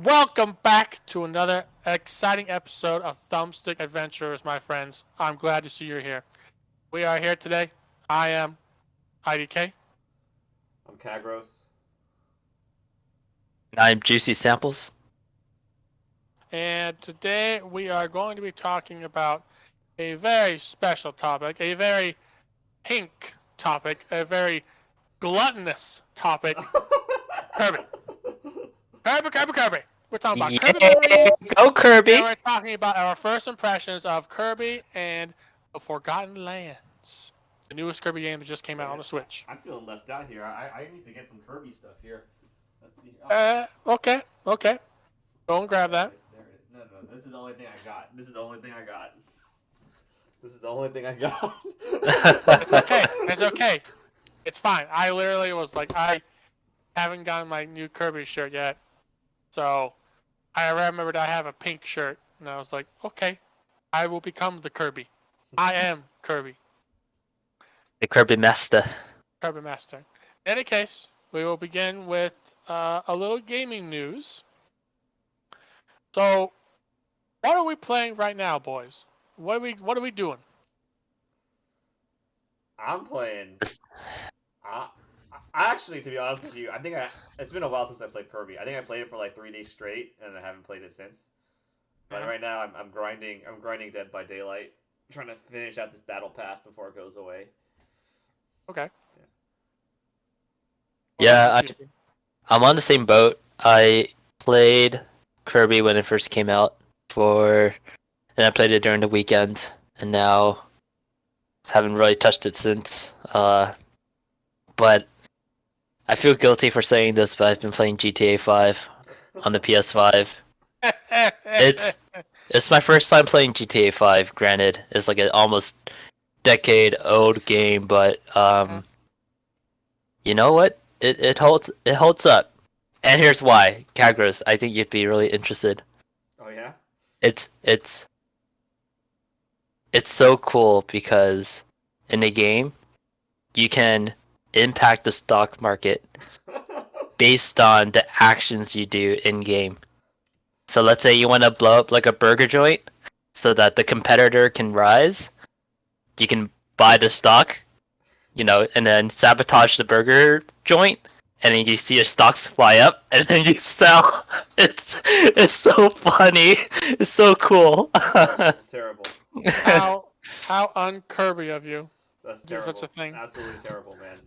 Welcome back to another exciting episode of Thumbstick Adventurers, my friends. I'm glad to see you're here. We are here today. I am IDK. I'm Kagros. I'm Juicy Samples. And today we are going to be talking about a very special topic, a very pink topic, a very gluttonous topic. Kirby. Kirby. We're talking about Kirby memories. Go Kirby! And we're talking about our first impressions of Kirby and the Forgotten Lands. The newest Kirby game that just came out on the Switch. I'm feeling left out here. I need to get some Kirby stuff here. Let's see. Okay. Go and grab that. There it is. No. This is the only thing I got. This is the only thing I got. It's okay. It's fine. I literally was like, I haven't gotten my new Kirby shirt yet. So I remembered I have a pink shirt. And I was like, okay, I will become the Kirby. I am Kirby. The Kirby Master. Kirby Master. In any case, we will begin with a little gaming news. So, what are we playing right now, boys? What are we doing? I'm playing. I actually, to be honest with you, it's been a while since I played Kirby. I think I played it for like 3 days straight, and I haven't played it since. But right now, I'm grinding. I'm grinding Dead by Daylight, trying to finish out this battle pass before it goes away. Okay. Yeah, I'm on the same boat. I played Kirby when it first came out and I played it during the weekend, and now haven't really touched it since. But I feel guilty for saying this, but I've been playing GTA 5 on the PS5. It's my first time playing GTA 5. Granted, it's like an almost decade-old game, but you know what? It holds up. And here's why, Kagros. I think you'd be really interested. Oh yeah. It's so cool because in the game you can impact the stock market based on the actions you do in game. So let's say you want to blow up like a burger joint so that the competitor can rise. You can buy the stock, and then sabotage the burger joint, and then you see your stocks fly up, and then you sell. It's so funny. It's so cool. Terrible. How un-Kirby of you. That's do terrible. such a thing. Absolutely terrible, man.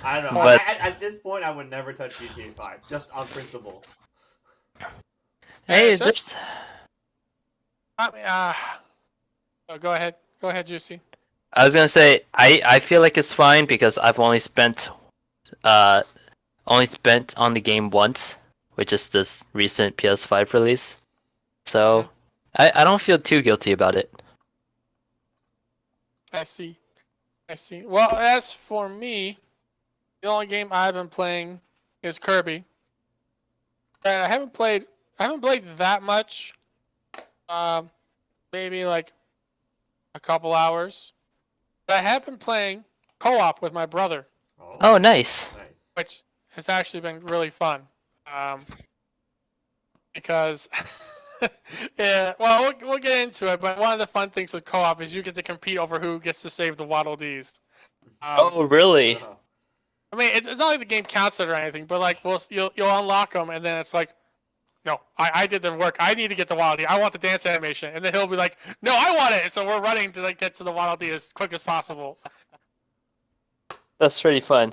I don't know. But at this point, I would never touch GTA 5, just on principle. hey, go ahead, Juicy. I was gonna say I feel like it's fine because I've only spent on the game once, which is this recent PS5 release. So I don't feel too guilty about it. I see. Well, as for me, the only game I've been playing is Kirby. And I haven't played that much. Maybe like a couple hours. But I have been playing co-op with my brother, Oh, nice. which has actually been really fun. Because yeah, well, we'll get into it. But one of the fun things with co-op is you get to compete over who gets to save the Waddle Dees. Oh, really? I mean, it's not like the game counts it or anything, but like, you'll unlock them, and then it's like, no, I did the work. I need to get the Waddle Dee. I want the dance animation, and then he'll be like, no, I want it. And so we're running to like get to the Waddle Dee as quick as possible. That's pretty fun.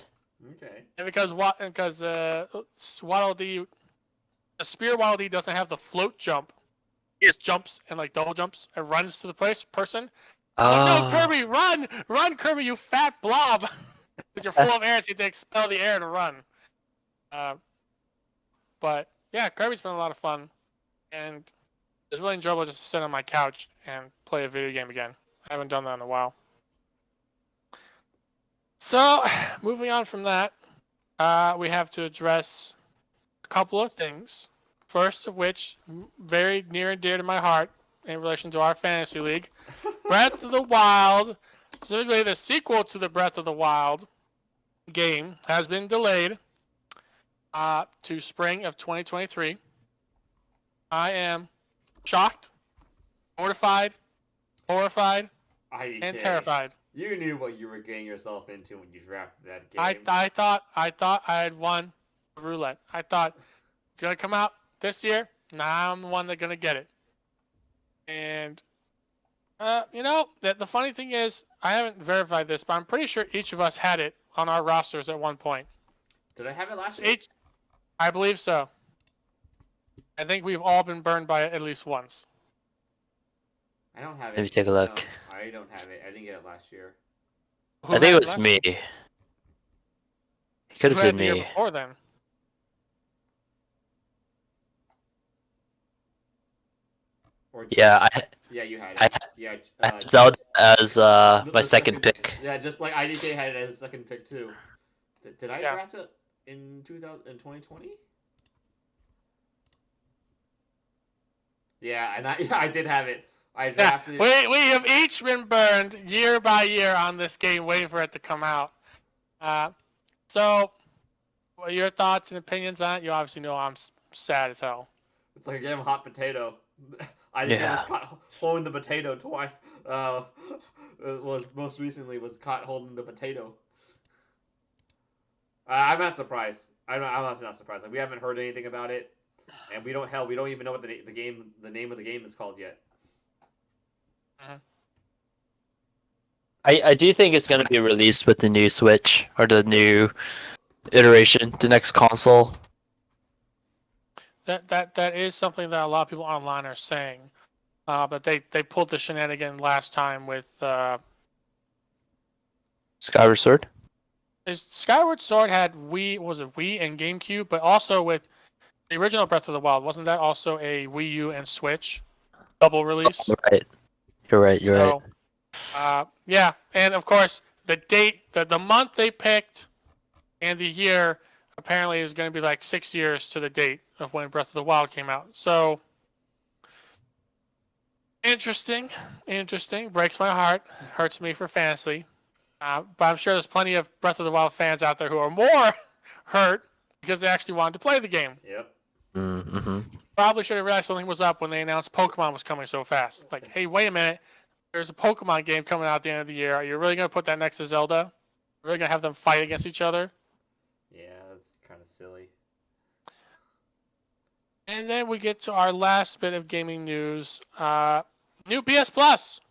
Okay. And because Waddle Dee, the Spear Waddle Dee doesn't have the float jump. He just jumps and like double jumps and runs to the person. I'm like, no, Kirby, run, Kirby, you fat blob. Because you're full of air, so you have to expel the air to run. But yeah, Kirby's been a lot of fun, and it's really enjoyable just to sit on my couch and play a video game again. I haven't done that in a while. So, moving on from that, we have to address a couple of things. First of which, very near and dear to my heart in relation to our fantasy league, Breath of the Wild, specifically the sequel to the Breath of the Wild game, has been delayed to spring of 2023. I am shocked, mortified, horrified, IDK. and terrified. You knew what you were getting yourself into when you drafted that game. I thought I had won the roulette. I thought it's gonna come out this year. Now I'm the one that's gonna get it. And the funny thing is, I haven't verified this, but I'm pretty sure each of us had it on our rosters at one point. Did I have it last year? I believe so. I think we've all been burned by it at least once. I don't have it. Let me take a look. No, I don't have it. I didn't get it last year. Who I think had it was last me. year? It could Who have had been the year me. before then? Or Yeah, yeah, you had I it. Yeah, I had Zelda as my the second pick. Yeah, just like IDK had it as a second pick too. Did I Yeah. draft it in 2020? Yeah, and I did have it. I Yeah, drafted we have each been burned year by year on this game, waiting for it to come out. So, what are your thoughts and opinions on it? You obviously know I'm sad as hell. It's like a game of hot potato. I Yeah. was caught holding the potato twice. Was most recently was caught holding the potato. I'm not surprised. I'm honestly not surprised. Like, we haven't heard anything about it, and we don't even know what the name of the game is called yet. I do think it's going to be released with the new Switch or the new iteration, the next console. That is something that a lot of people online are saying. But they pulled the shenanigan last time with Skyward Sword. Skyward Sword had Wii and GameCube, but also with the original Breath of the Wild. Wasn't that also a Wii U and Switch double release? Right. You're right. You're right. Yeah, and of course the date, the month they picked, and the year apparently is going to be like 6 years to the date of when Breath of the Wild came out. So interesting. Breaks my heart. Hurts me for fantasy. But I'm sure there's plenty of Breath of the Wild fans out there who are more hurt because they actually wanted to play the game. Yep. Mm-hmm. Probably should have realized something was up when they announced Pokemon was coming so fast. Like, hey, wait a minute. There's a Pokemon game coming out at the end of the year. Are you really going to put that next to Zelda? Really going to have them fight against each other? Yeah, that's kind of silly. And then we get to our last bit of gaming news. New PS Plus.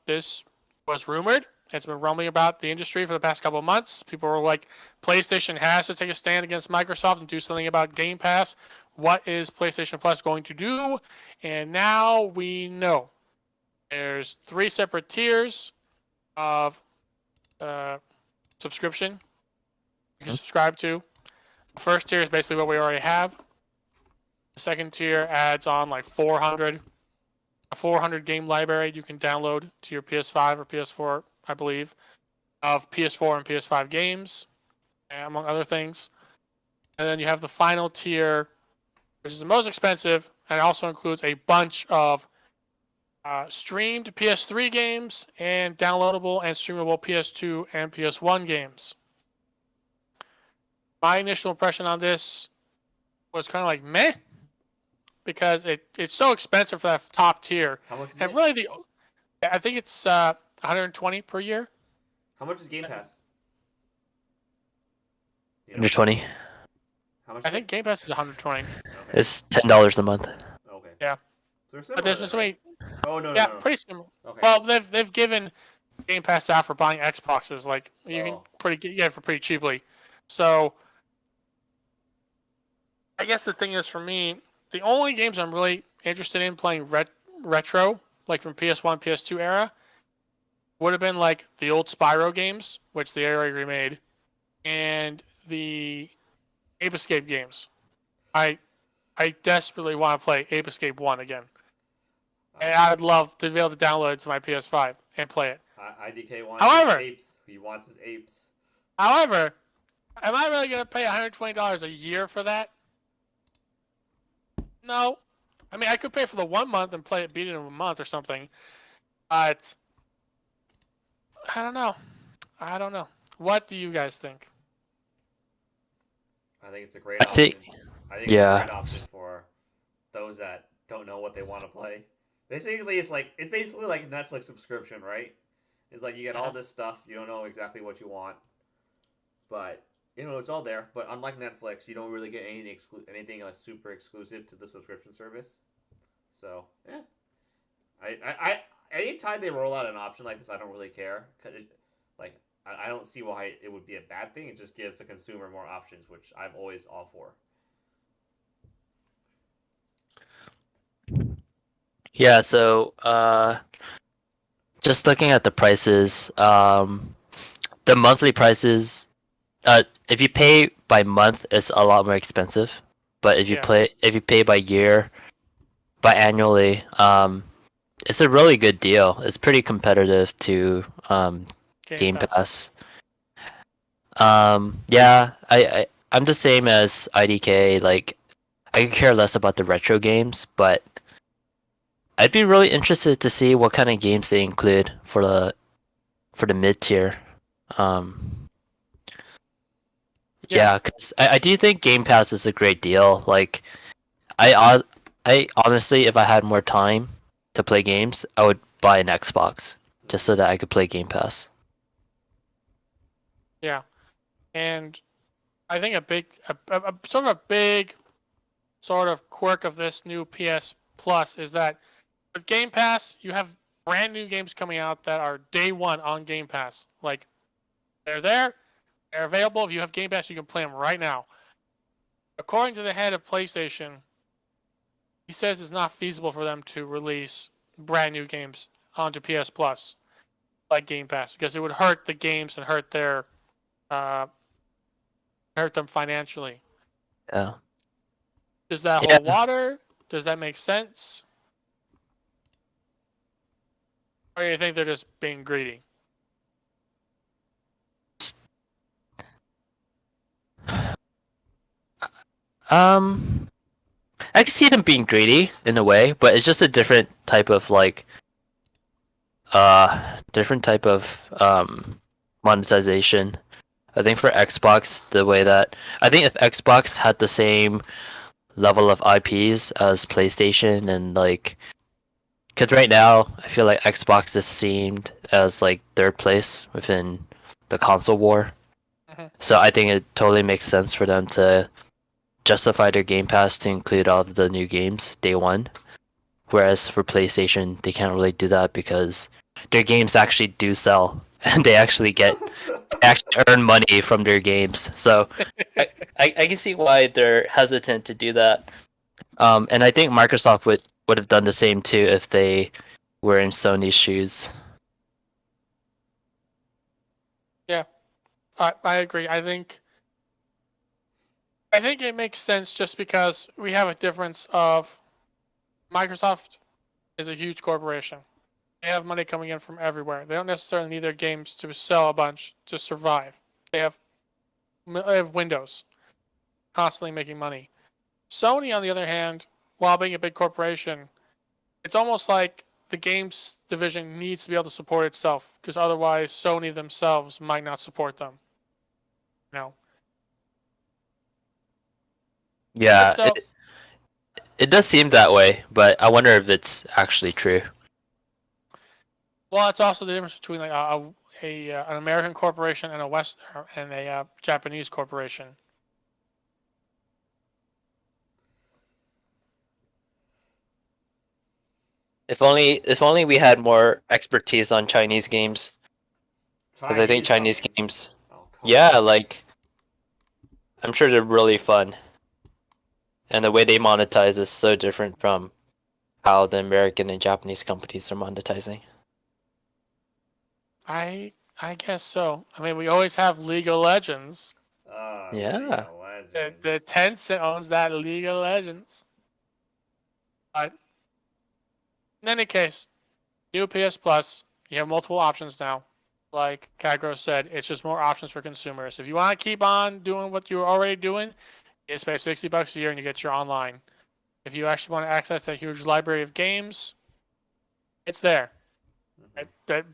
This was rumored. It's been rumbling about the industry for the past couple of months. People were like, PlayStation has to take a stand against Microsoft and do something about Game Pass. What is PlayStation Plus going to do? And now we know. There's 3 separate tiers of subscription you can subscribe to. The first tier is basically what we already have. The second tier adds on like a 400 game library you can download to your PS5 or PS4, I believe, of PS4 and PS5 games, among other things. And then you have the final tier, which is the most expensive, and it also includes a bunch of streamed PS3 games and downloadable and streamable PS2 and PS1 games. My initial impression on this was kind of like meh, because it's so expensive for that top tier. How much is And it? really, I think it's 120 per year. How much is Game Pass? You know, 120. how much? I think Game Pass is 120. Okay. It's $10 a month. Okay. Yeah. So But there's so many. Oh no. Yeah, No. pretty similar. Okay. Well, they've given Game Pass out for buying Xboxes. Like you can get it for pretty cheaply. So I guess the thing is, for me, the only games I'm really interested in playing retro, like from PS1, PS2 era, would have been like the old Spyro games, which they already remade, and the Ape Escape games. I desperately want to play Ape Escape 1 again. And I would love to be able to download it to my PS5 and play it. IDK wants However- his apes. He wants his apes. However, am I really going to pay $120 a year for that? No. I mean, I could pay for the 1 month and beat it in a month or something. But I don't know. What do you guys think? I think it's a great I option. think- I think yeah. it's a great option for those that don't know what they want to play. Basically, it's basically like Netflix subscription, right? It's like you get all this stuff, you don't know exactly what you want, but it's all there. But unlike Netflix, you don't really get anything like super exclusive to the subscription service. So yeah, I anytime they roll out an option like this, I don't really care because I don't see why it would be a bad thing. It just gives the consumer more options, which I'm always all for. Yeah, so just looking at the prices, the monthly prices, if you pay by month, it's a lot more expensive. But if you pay by year, by annually, it's a really good deal. It's pretty competitive to Game Pass. Yeah, I'm the same as IDK. Like, I could care less about the retro games, but I'd be really interested to see what kind of games they include for the mid tier. Yeah, because I do think Game Pass is a great deal. Like, I honestly, if I had more time to play games, I would buy an Xbox just so that I could play Game Pass. Yeah, and I think a big sort of quirk of this new PS Plus is that with Game Pass, you have brand new games coming out that are day one on Game Pass. Like, they're there, they're available. If you have Game Pass, you can play them right now. According to the head of PlayStation, he says it's not feasible for them to release brand new games onto PS Plus like Game Pass because it would hurt the games and hurt them financially. Yeah. Does that hold water? Does that make sense? Or do you think they're just being greedy? I can see them being greedy in a way, but it's just a different type of monetization. I think for Xbox, I think if Xbox had the same level of IPs as PlayStation and because right now I feel like Xbox is seen as like third place within the console war. So I think it totally makes sense for them to justify their Game Pass to include all of the new games day one. Whereas for PlayStation, they can't really do that because their games actually do sell and they actually earn money from their games. So I can see why they're hesitant to do that. And I think Microsoft would have done the same too if they were in Sony's shoes. Yeah, I agree. I think it makes sense just because we have a difference of Microsoft is a huge corporation. They have money coming in from everywhere. They don't necessarily need their games to sell a bunch to survive. They have Windows constantly making money. Sony, on the other hand, while being a big corporation, it's almost like the games division needs to be able to support itself because otherwise Sony themselves might not support them. Yeah, it does seem that way, but I wonder if it's actually true. Well, it's also the difference between like an American corporation and a Japanese corporation. If only we had more expertise on Chinese games. Because I think Chinese games, I'm sure they're really fun. And the way they monetize is so different from how the American and Japanese companies are monetizing. I guess so. I mean, we always have League of Legends. Yeah. League of Legends. The Tencent owns that League of Legends. But in any case, new PS Plus, you have multiple options now. Like Kagros said, it's just more options for consumers. If you want to keep on doing what you're already doing, you just pay $60 a year and you get your online. If you actually want to access that huge library of games, it's there.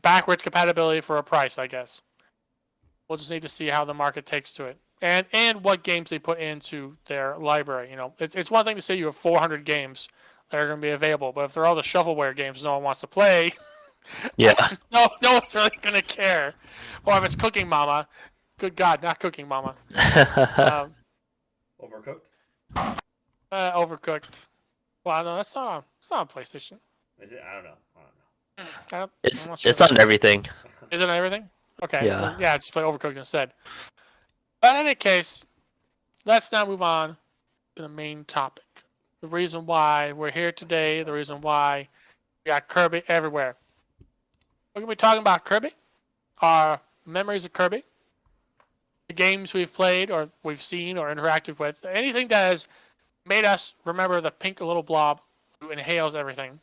Backwards compatibility for a price, I guess. We'll just need to see how the market takes to it. and what games they put into their library. You know, it's one thing to say you have 400 games that are going to be available, but if they're all the shovelware games no one wants to play, Yeah. no one's really going to care. Or if it's Cooking Mama, good God, not Cooking Mama. Overcooked? Overcooked. Well, no, that's not on. It's not on PlayStation. Is it? I don't know. I'm it's not sure it's that on is. everything. Is it on everything? Okay, Yeah. so yeah, just play Overcooked instead. But in any case, let's now move on to the main topic. The reason why we're here today, the reason why we got Kirby everywhere. We're going to be talking about Kirby, our memories of Kirby, the games we've played or we've seen or interacted with, anything that has made us remember the pink little blob who inhales everything.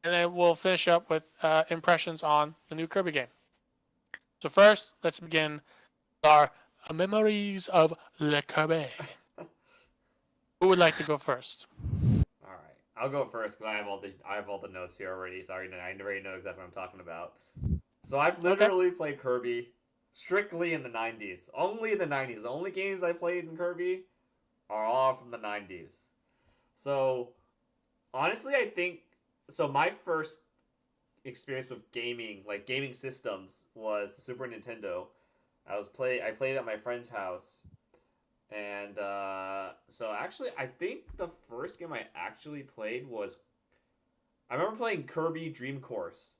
And then we'll finish up with impressions on the new Kirby game. So first, let's begin with our memories of Le Kirby. Who would like to go first? All right, I'll go first because I have all the notes here already. So I already know exactly what I'm talking about. So I've literally played Kirby strictly in the 90s. Only the 90s. The only games I played in Kirby are all from the 90s. So honestly, I think so. My first experience with gaming, like gaming systems, was the Super Nintendo. I played at my friend's house, and so actually, I think the first game I actually played was I remember playing Kirby Dream Course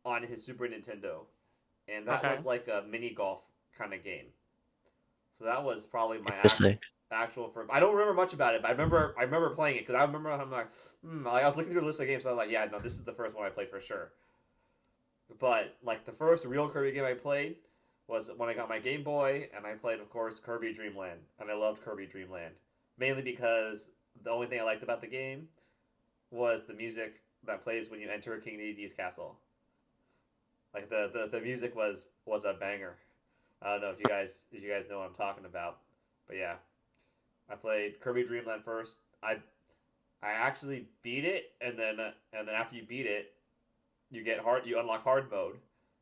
on his Super Nintendo, and that was like a mini golf kind of game. So that was probably my actual first. I don't remember much about it, but I remember playing it because I remember I'm like, I was looking through the list of games, so I was like, yeah, no, this is the first one I played for sure. But like the first real Kirby game I played was when I got my Game Boy, and I played, of course, Kirby Dreamland, and I loved Kirby Dreamland mainly because the only thing I liked about the game was the music that plays when you enter King Dedede's castle. Like the music was a banger. I don't know if you guys know what I'm talking about, but yeah, I played Kirby Dreamland first. I actually beat it, and then after you beat it, you unlock hard mode,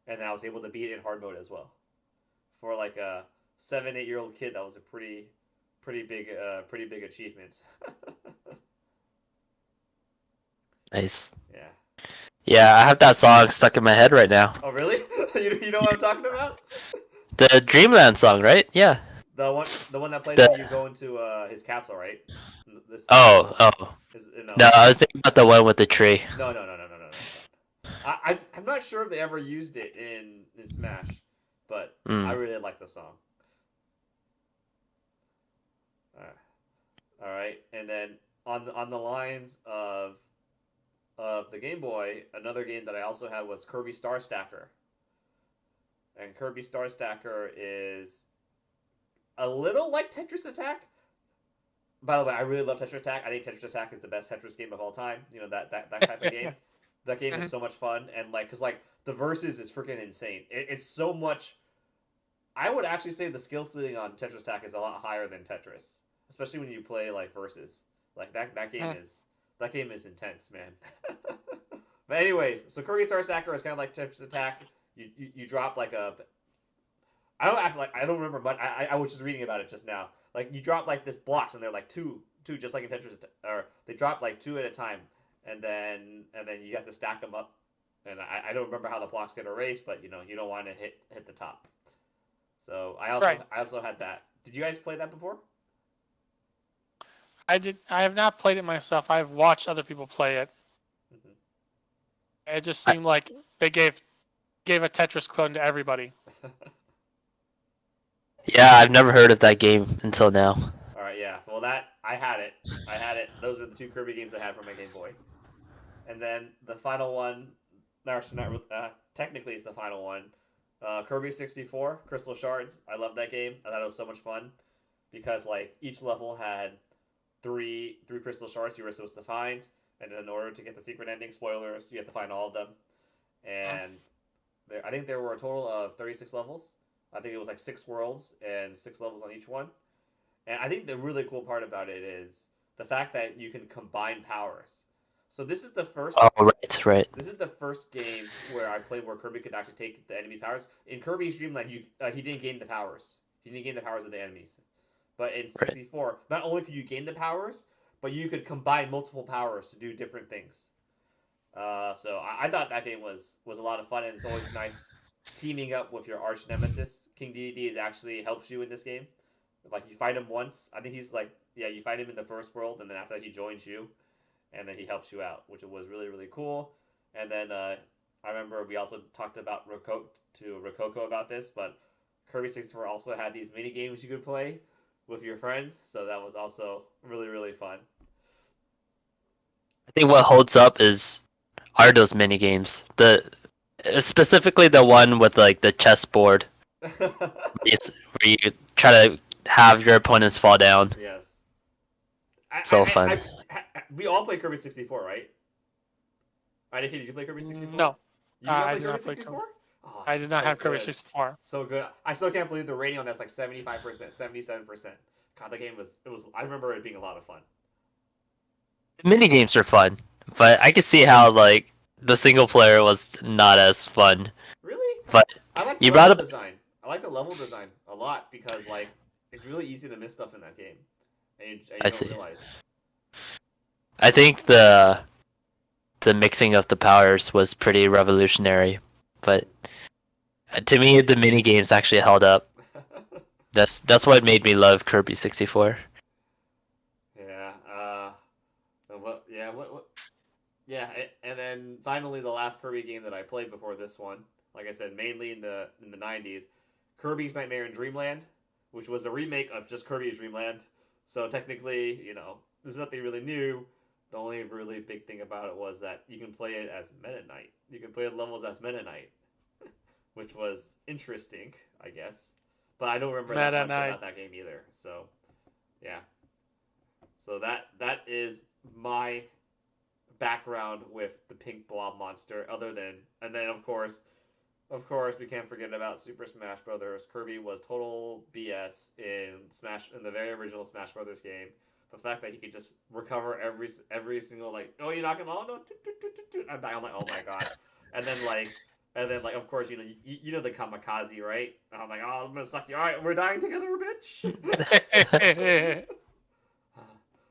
and then I was able to beat it in hard mode as well. For like a 7-8-year-old kid, that was a pretty big achievement. Nice. Yeah. Yeah, I have that song stuck in my head right now. Oh really? you know what I'm talking about? The Dreamland song, right? Yeah. The one that plays when you go into his castle, right? Oh. No, I was thinking about the one with the tree. No. I'm not sure if they ever used it in Smash, but I really like the song. All right, and then on the lines of the Game Boy, another game that I also had was Kirby Star Stacker. And Kirby Star Stacker is a little like Tetris Attack. By the way, I really love Tetris Attack. I think Tetris Attack is the best Tetris game of all time. You know, that type of game. That game is so much fun, and because the versus is freaking insane. It's so much. I would actually say the skill ceiling on Tetris Attack is a lot higher than Tetris, especially when you play like versus. Like that game is intense, man. But anyways, so Kirby Star Stacker is kind of like Tetris Attack. You drop like a. I don't remember much. I was just reading about it just now. Like you drop like this blocks, and they're like two just like in Tetris, or they drop like two at a time, and then you have to stack them up. And I don't remember how the blocks get erased, but you don't want to hit the top. So I also had that. Did you guys play that before? I did. I have not played it myself. I've watched other people play it. Mm-hmm. It just seemed like they gave a Tetris clone to everybody. Yeah, I've never heard of that game until now. All right, yeah. Well, I had it. Those are the two Kirby games I had for my Game Boy. And then the final one, technically it's the final one, Kirby 64, Crystal Shards. I love that game. I thought it was so much fun because like each level had three crystal shards you were supposed to find, and in order to get the secret ending, spoilers, you have to find all of them. And I think there were a total of 36 levels. I think it was like 6 worlds and 6 levels on each one. And I think the really cool part about it is the fact that you can combine powers. So this is the first. Oh, right. This is the first game where I played where Kirby could actually take the enemy powers. In Kirby's Dreamland, he didn't gain the powers. You didn't gain the powers of the enemies. But in Right. 64, not only could you gain the powers, but you could combine multiple powers to do different things. So I thought that game was a lot of fun, and it's always nice teaming up with your arch nemesis. King Dedede actually helps you in this game. Like you fight him once. I think he's like you fight him in the first world, and then after that he joins you, and then he helps you out, which was really really cool. And then I remember we also talked about Rococo about this, but Kirby 64 also had these mini games you could play with your friends, so that was also really really fun. I think what holds up are those mini games. Specifically the one with like the chessboard. It's where you try to have your opponents fall down. Yes. So fun. We all play Kirby 64, right? IDK, did you play Kirby 64? No. You did not I play did Kirby not play 64? Oh, I did not have Kirby good. 64. So good. I still can't believe the rating on that's like 75%, 77%. God, the game I remember it being a lot of fun. The mini games are fun, but I can see how like the single player was not as fun. Really? But I like you the brought level up design. I like the level design a lot because like it's really easy to miss stuff in that game. And you I don't see. realize. I think the mixing of the powers was pretty revolutionary, but to me the mini games actually held up. That's what made me love Kirby 64. Yeah. Yeah. And then finally, the last Kirby game that I played before this one, like I said, mainly in the '90s, Kirby's Nightmare in Dreamland, which was a remake of just Kirby's Dreamland. So technically, this is nothing really new. The only really big thing about it was that you can play it as Meta Knight. You can play the levels as Meta Knight, which was interesting, I guess. But I don't remember that Meta much Knight. about that game either. So, yeah. So that is my background with the pink blob monster. And then of course, we can't forget about Super Smash Brothers. Kirby was total BS in the very original Smash Brothers game. The fact that he could just recover every single like, oh, you knock him out, no, I'm back. I'm like, oh my god. And then like of course you know the kamikaze, right? And I'm like, oh, I'm gonna suck you. All right, we're dying together, bitch.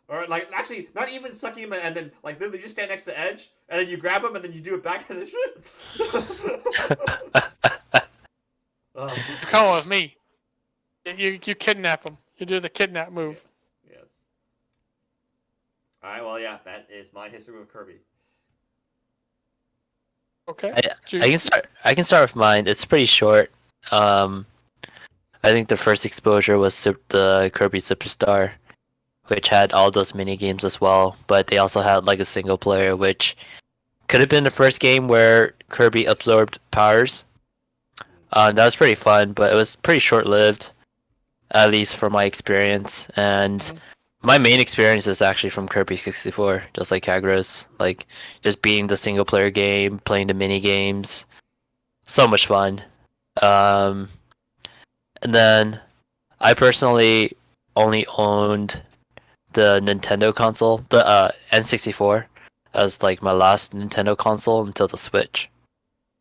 Or like actually not even sucking him and then like literally just stand next to the edge and then you grab him and then you do it back at his You come with me. You kidnap him. You do the kidnap move. Yes. Alright, well yeah, that is my history with Kirby. Okay. I can start with mine. It's pretty short. I think the first exposure was the Kirby Superstar, which had all those mini games as well, but they also had like a single player, which could have been the first game where Kirby absorbed powers. That was pretty fun, but it was pretty short-lived, at least from my experience. And my main experience is actually from Kirby 64, just like Kagros, like just beating the single player game, playing the mini games, so much fun. And then I personally only owned the Nintendo console, the N64, as like my last Nintendo console until the Switch.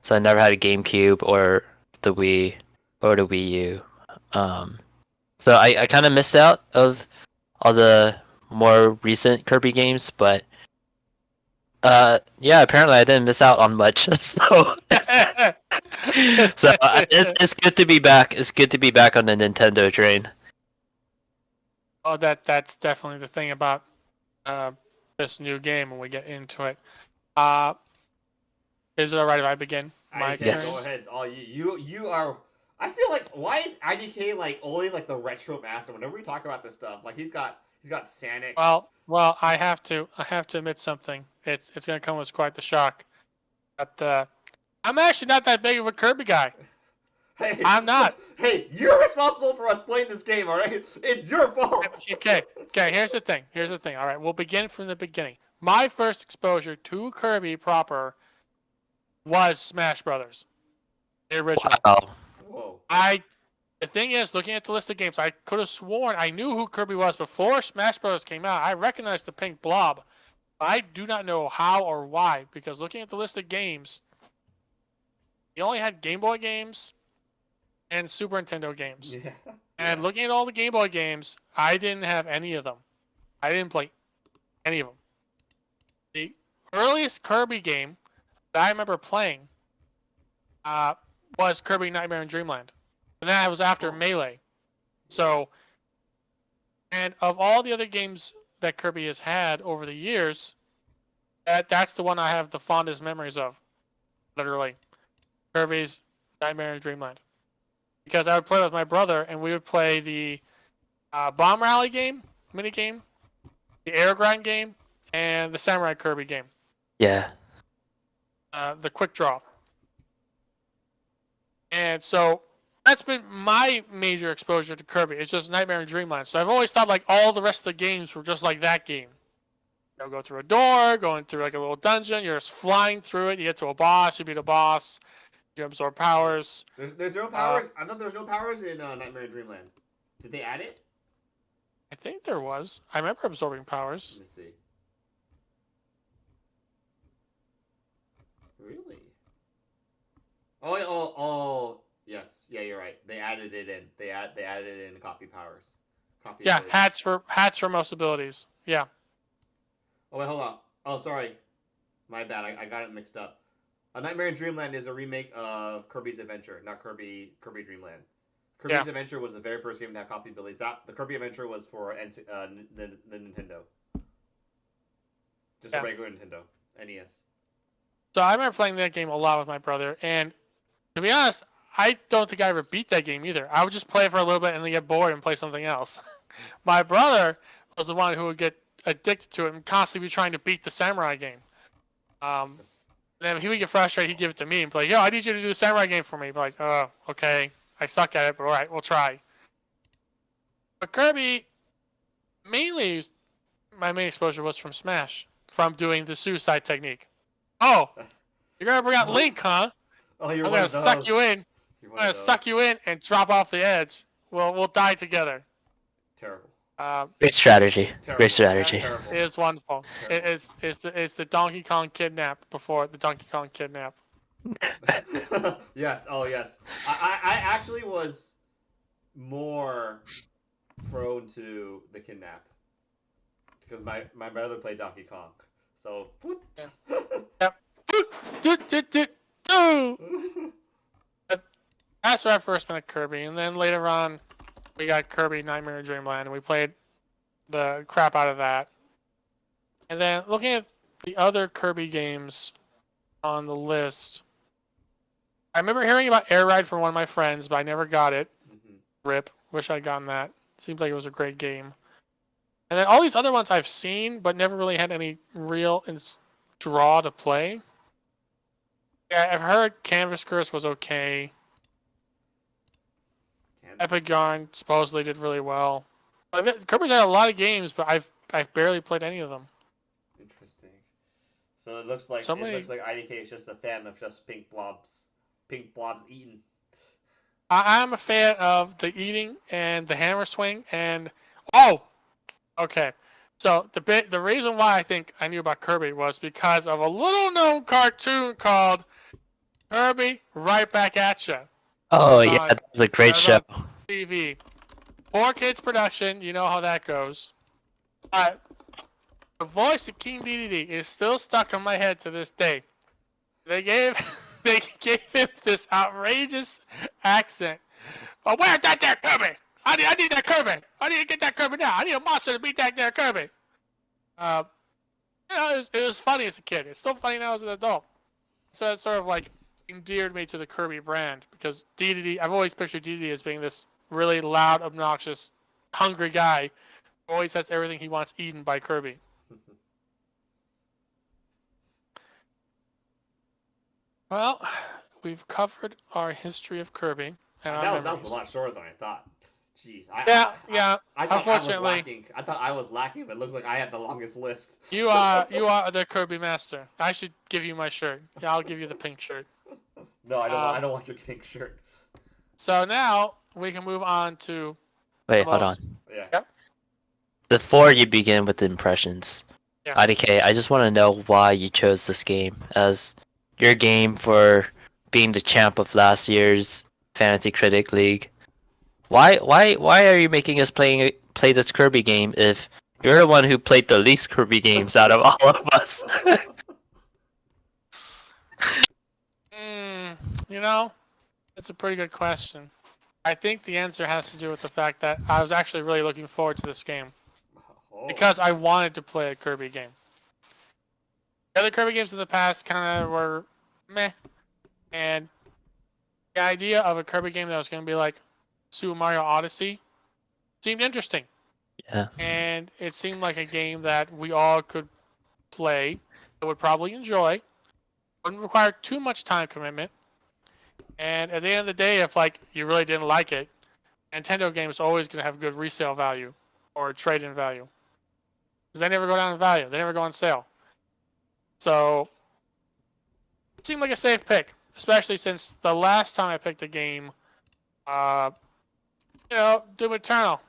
So I never had a GameCube or the Wii or the Wii U. So I kind of missed out of all the more recent Kirby games, but yeah, apparently I didn't miss out on much. So it's good to be back. It's good to be back on the Nintendo train. Oh, that's definitely the thing about this new game when we get into it. Is it alright if I begin my experience? Go ahead. It's all you. You are. I feel like why is IDK like always like the retro master? Whenever we talk about this stuff, like he's got Sonic. Well, I have to admit something. It's gonna come as quite the shock. But I'm actually not that big of a Kirby guy. Hey, I'm not. Hey, you're responsible for us playing this game, all right? It's your fault. Okay. Here's the thing. All right, we'll begin from the beginning. My first exposure to Kirby proper was Smash Brothers, the original. Wow. Whoa. The thing is, looking at the list of games, I could have sworn I knew who Kirby was before Smash Bros. Came out. I recognized the pink blob. I do not know how or why, because looking at the list of games, he only had Game Boy games and Super Nintendo games. Yeah. And looking at all the Game Boy games, I didn't have any of them. I didn't play any of them. The earliest Kirby game that I remember playing was Kirby Nightmare in Dreamland. And that was after Melee. So, and of all the other games that Kirby has had over the years, that's the one I have the fondest memories of. Literally. Kirby's Nightmare in Dreamland. Because I would play with my brother, and we would play the Bomb Rally game, mini game, the Air Grind game, and the Samurai Kirby game. Yeah. The Quick Draw. And so that's been my major exposure to Kirby. It's just Nightmare in Dreamland. So I've always thought like all the rest of the games were just like that game. You'll go through a door, going through like a little dungeon, you're just flying through it, you get to a boss, you beat a boss, you absorb powers. There's no powers? I thought there was no powers in Nightmare in Dreamland. Did they add it? I think there was. I remember absorbing powers. Let me see. Really? Oh, yes. Yeah, you're right. They added it in. They added it in copy powers. Yeah, abilities. hats for most abilities. Yeah. Oh wait, hold on. Oh, sorry. My bad. I got it mixed up. A Nightmare in Dreamland is a remake of Kirby's Adventure, not Kirby Dreamland. Kirby's Adventure was the very first game to have copy abilities. The Kirby Adventure was for the Nintendo. Just a regular Nintendo. NES. So I remember playing that game a lot with my brother, and to be honest, I don't think I ever beat that game either. I would just play it for a little bit and then get bored and play something else. My brother was the one who would get addicted to it and constantly be trying to beat the Samurai game. Then he would get frustrated, he'd give it to me and be like, yo, I need you to do the Samurai game for me. Be like, oh, okay, I suck at it, but alright, we'll try. But Kirby, mainly, my main exposure was from Smash, from doing the suicide technique. Oh, you're gonna bring out Link, huh? Oh, I'm gonna suck you in. I'm gonna suck you in and drop off the edge. We'll die together. Terrible. Great strategy. Terrible. Great strategy. Terrible. It is wonderful. It's the Donkey Kong kidnap before the Donkey Kong kidnap. Yes. Oh, yes. I actually was more prone to the kidnap because my brother played Donkey Kong. So. Yep. That's where I first met Kirby, and then later on, we got Kirby Nightmare in Dreamland, and we played the crap out of that. And then looking at the other Kirby games on the list, I remember hearing about Air Ride from one of my friends, but I never got it. Rip. Wish I'd gotten that. Seems like it was a great game. And then all these other ones I've seen, but never really had any real draw to play. Yeah, I've heard Canvas Curse was okay. Epic Yarn supposedly did really well. Kirby's had a lot of games, but I've barely played any of them. Interesting. So it looks like IDK is just a fan of just pink blobs eating. I'm a fan of the eating and the hammer swing and okay. So the reason why I think I knew about Kirby was because of a little known cartoon called Kirby Right Back at Ya. Oh yeah, that was a great show. TV. 4Kids production, you know how that goes. But the voice of King Dedede is still stuck in my head to this day. They gave him this outrageous accent. Oh, where's that there Kirby? I need that Kirby. I need to get that Kirby now. I need a monster to beat that there Kirby. It was funny as a kid. It's still funny now as an adult. So it's sort of like endeared me to the Kirby brand because Dedede, I've always pictured Dedede as being this really loud, obnoxious, hungry guy who always has everything he wants eaten by Kirby. Well, we've covered our history of Kirby. And that was a lot shorter than I thought. Jeez. Yeah. Unfortunately, I thought I was lacking, but it looks like I have the longest list. You are the Kirby master. I should give you my shirt. Yeah, I'll give you the pink shirt. No, I don't want your pink shirt. So now we can move on to. Wait, hold on. Yeah. Yep. Before you begin with the impressions, Yeah. IDK, I just want to know why you chose this game as your game for being the champ of last year's Fantasy Critic League. Why are you making us play this Kirby game if you're the one who played the least Kirby games out of all of us? You know, it's a pretty good question. I think the answer has to do with the fact that I was actually really looking forward to this game Oh. because I wanted to play a Kirby game. The other Kirby games in the past kind of were meh, and the idea of a Kirby game that was going to be like Super Mario Odyssey seemed interesting. Yeah. And it seemed like a game that we all could play, that would probably enjoy, wouldn't require too much time commitment. And at the end of the day, if like you really didn't like it, Nintendo games are always going to have good resale value or trade-in value. Because they never go down in value. They never go on sale. So it seemed like a safe pick, especially since the last time I picked a game, Doom Eternal.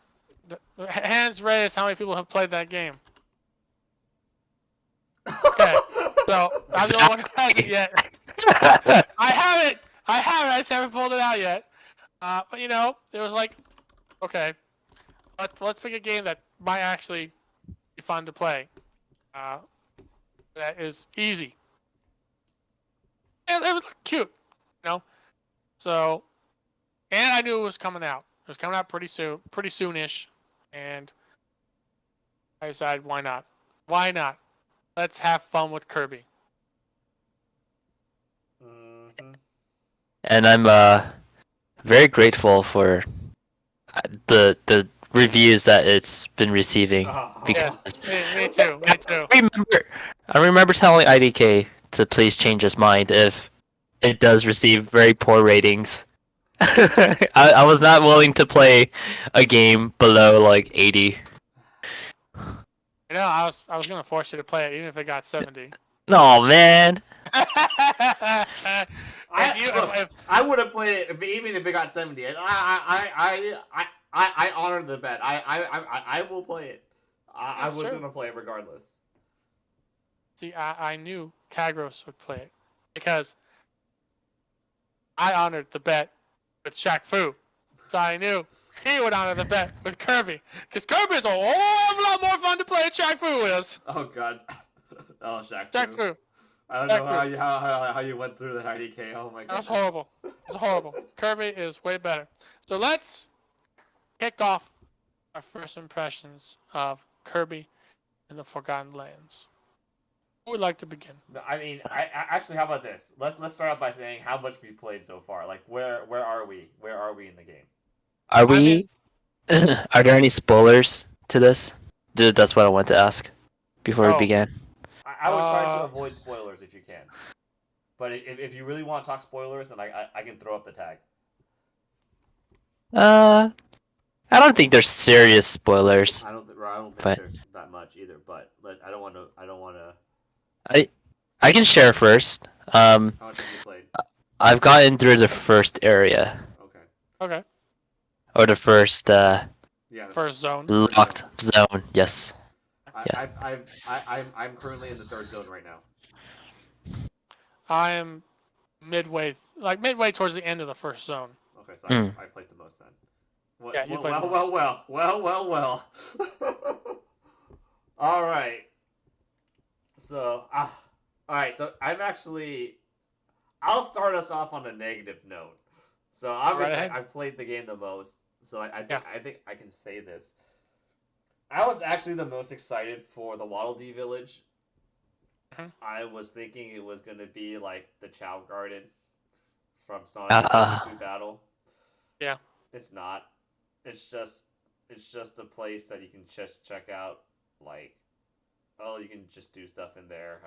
Hands raised how many people have played that game. Okay, so I'm the only one who hasn't yet. I haven't. I just haven't pulled it out yet. But it was like, okay, let's pick a game that might actually be fun to play. That is easy. And it was cute, So, and I knew it was coming out. It was coming out pretty soonish, and I decided, why not? Why not? Let's have fun with Kirby. Mm-hmm. And I'm very grateful for the reviews that it's been receiving. Oh. Because Yes, me too. Me too. I remember telling IDK to please change his mind if it does receive very poor ratings. I was not willing to play a game below like 80. I was gonna force you to play it even if it got 70. No, man. I would have played it even if it got 70. I honor the bet. I will play it. I was true. gonna play it regardless. See, I knew Kagros would play it because I honored the bet with Shaq Fu. So I knew he would honor the bet with Kirby. Because Kirby is a whole lot more fun to play than Shaq Fu is. Oh god. Oh, Shaq Shaq Fu. I don't know how you went through that IDK. Oh my god. That's horrible. It's horrible. Kirby is way better. So let's kick off our first impressions of Kirby and the Forgotten Lands. Who would like to begin? I mean, I actually, how about this? Let's start out by saying how much we played so far. Like, where are we? Where are we in the game? Are we? Are there any spoilers to this? That's what I want to ask before we began. I would try to avoid spoilers if you can. But if you really want to talk spoilers, then I can throw up the tag. I don't think there's serious spoilers. I don't think there's that much either. But I don't want to. I can share first. How much have you played? I've gotten through the first area. Okay. Or the first First zone. locked zone. Yes. I'm currently in the third zone right now. I am midway towards the end of the first zone. Okay, so I played the most then. Yeah, you played the most. Well. All right. So, all right. So I'll start us off on a negative note. So obviously, I played the game the most. So I think I can say this. I was actually the most excited for the Waddle Dee Village. Mm-hmm. I was thinking it was gonna be like the Chow Garden from Sonic 2 Battle. Yeah. It's not. It's just a place that you can just check out. Like, you can just do stuff in there.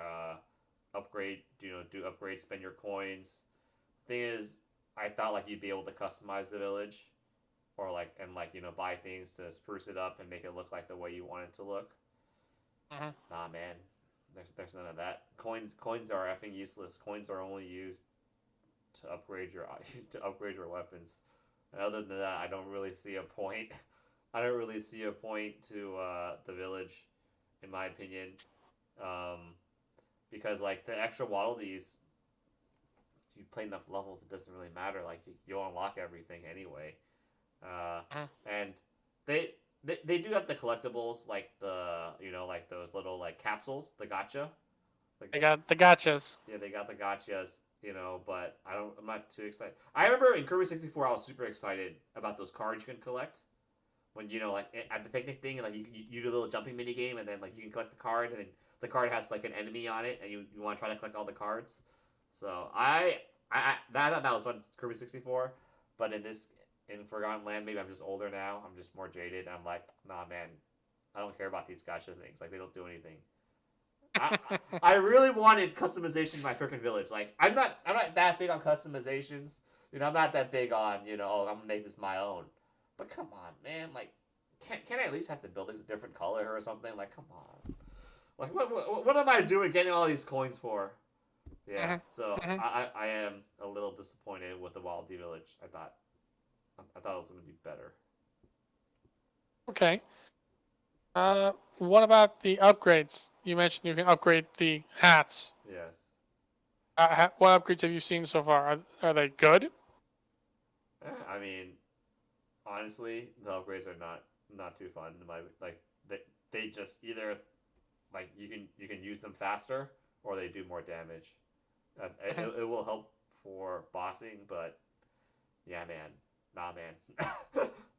Upgrade, do upgrades, spend your coins. Thing is, I thought like you'd be able to customize the village, or buy things to spruce it up and make it look like the way you want it to look. Mm-hmm. Nah, man, there's none of that. Coins are effing useless. Coins are only used to upgrade your weapons. And other than that, I don't really see a point. I don't really see a point to the village, in my opinion, because like the extra Waddle Dees, you play enough levels, it doesn't really matter. Like you'll unlock everything anyway. And they do have the collectibles like like those little like capsules, the gotcha. Like, They got the gotchas. yeah, they got the gotchas, but I'm not too excited. I remember in Kirby 64, I was super excited about those cards you can collect. When like at the picnic thing, and like you do a little jumping mini game, and then like you can collect the card, and then the card has like an enemy on it, and you want to try to collect all the cards. So I thought that was fun, Kirby 64, but in Forgotten Land, maybe I'm just older now. I'm just more jaded. I'm like, nah, man, I don't care about these gotcha things. Like they don't do anything. I really wanted customization in my freaking village. Like I'm not that big on customizations. I'm not that big on oh, I'm gonna make this my own. But come on, man. Like, can't I at least have the buildings a different color or something? Like, come on. Like, what am I doing getting all these coins for? Yeah. So I am a little disappointed with the Wallaby Village. I thought it was gonna be better. Okay. What about the upgrades? You mentioned you can upgrade the hats. Yes. What upgrades have you seen so far? Are they good? I mean, honestly, the upgrades are not too fun. They just either like you can use them faster or they do more damage. It will help for bossing, but yeah, man, nah, man,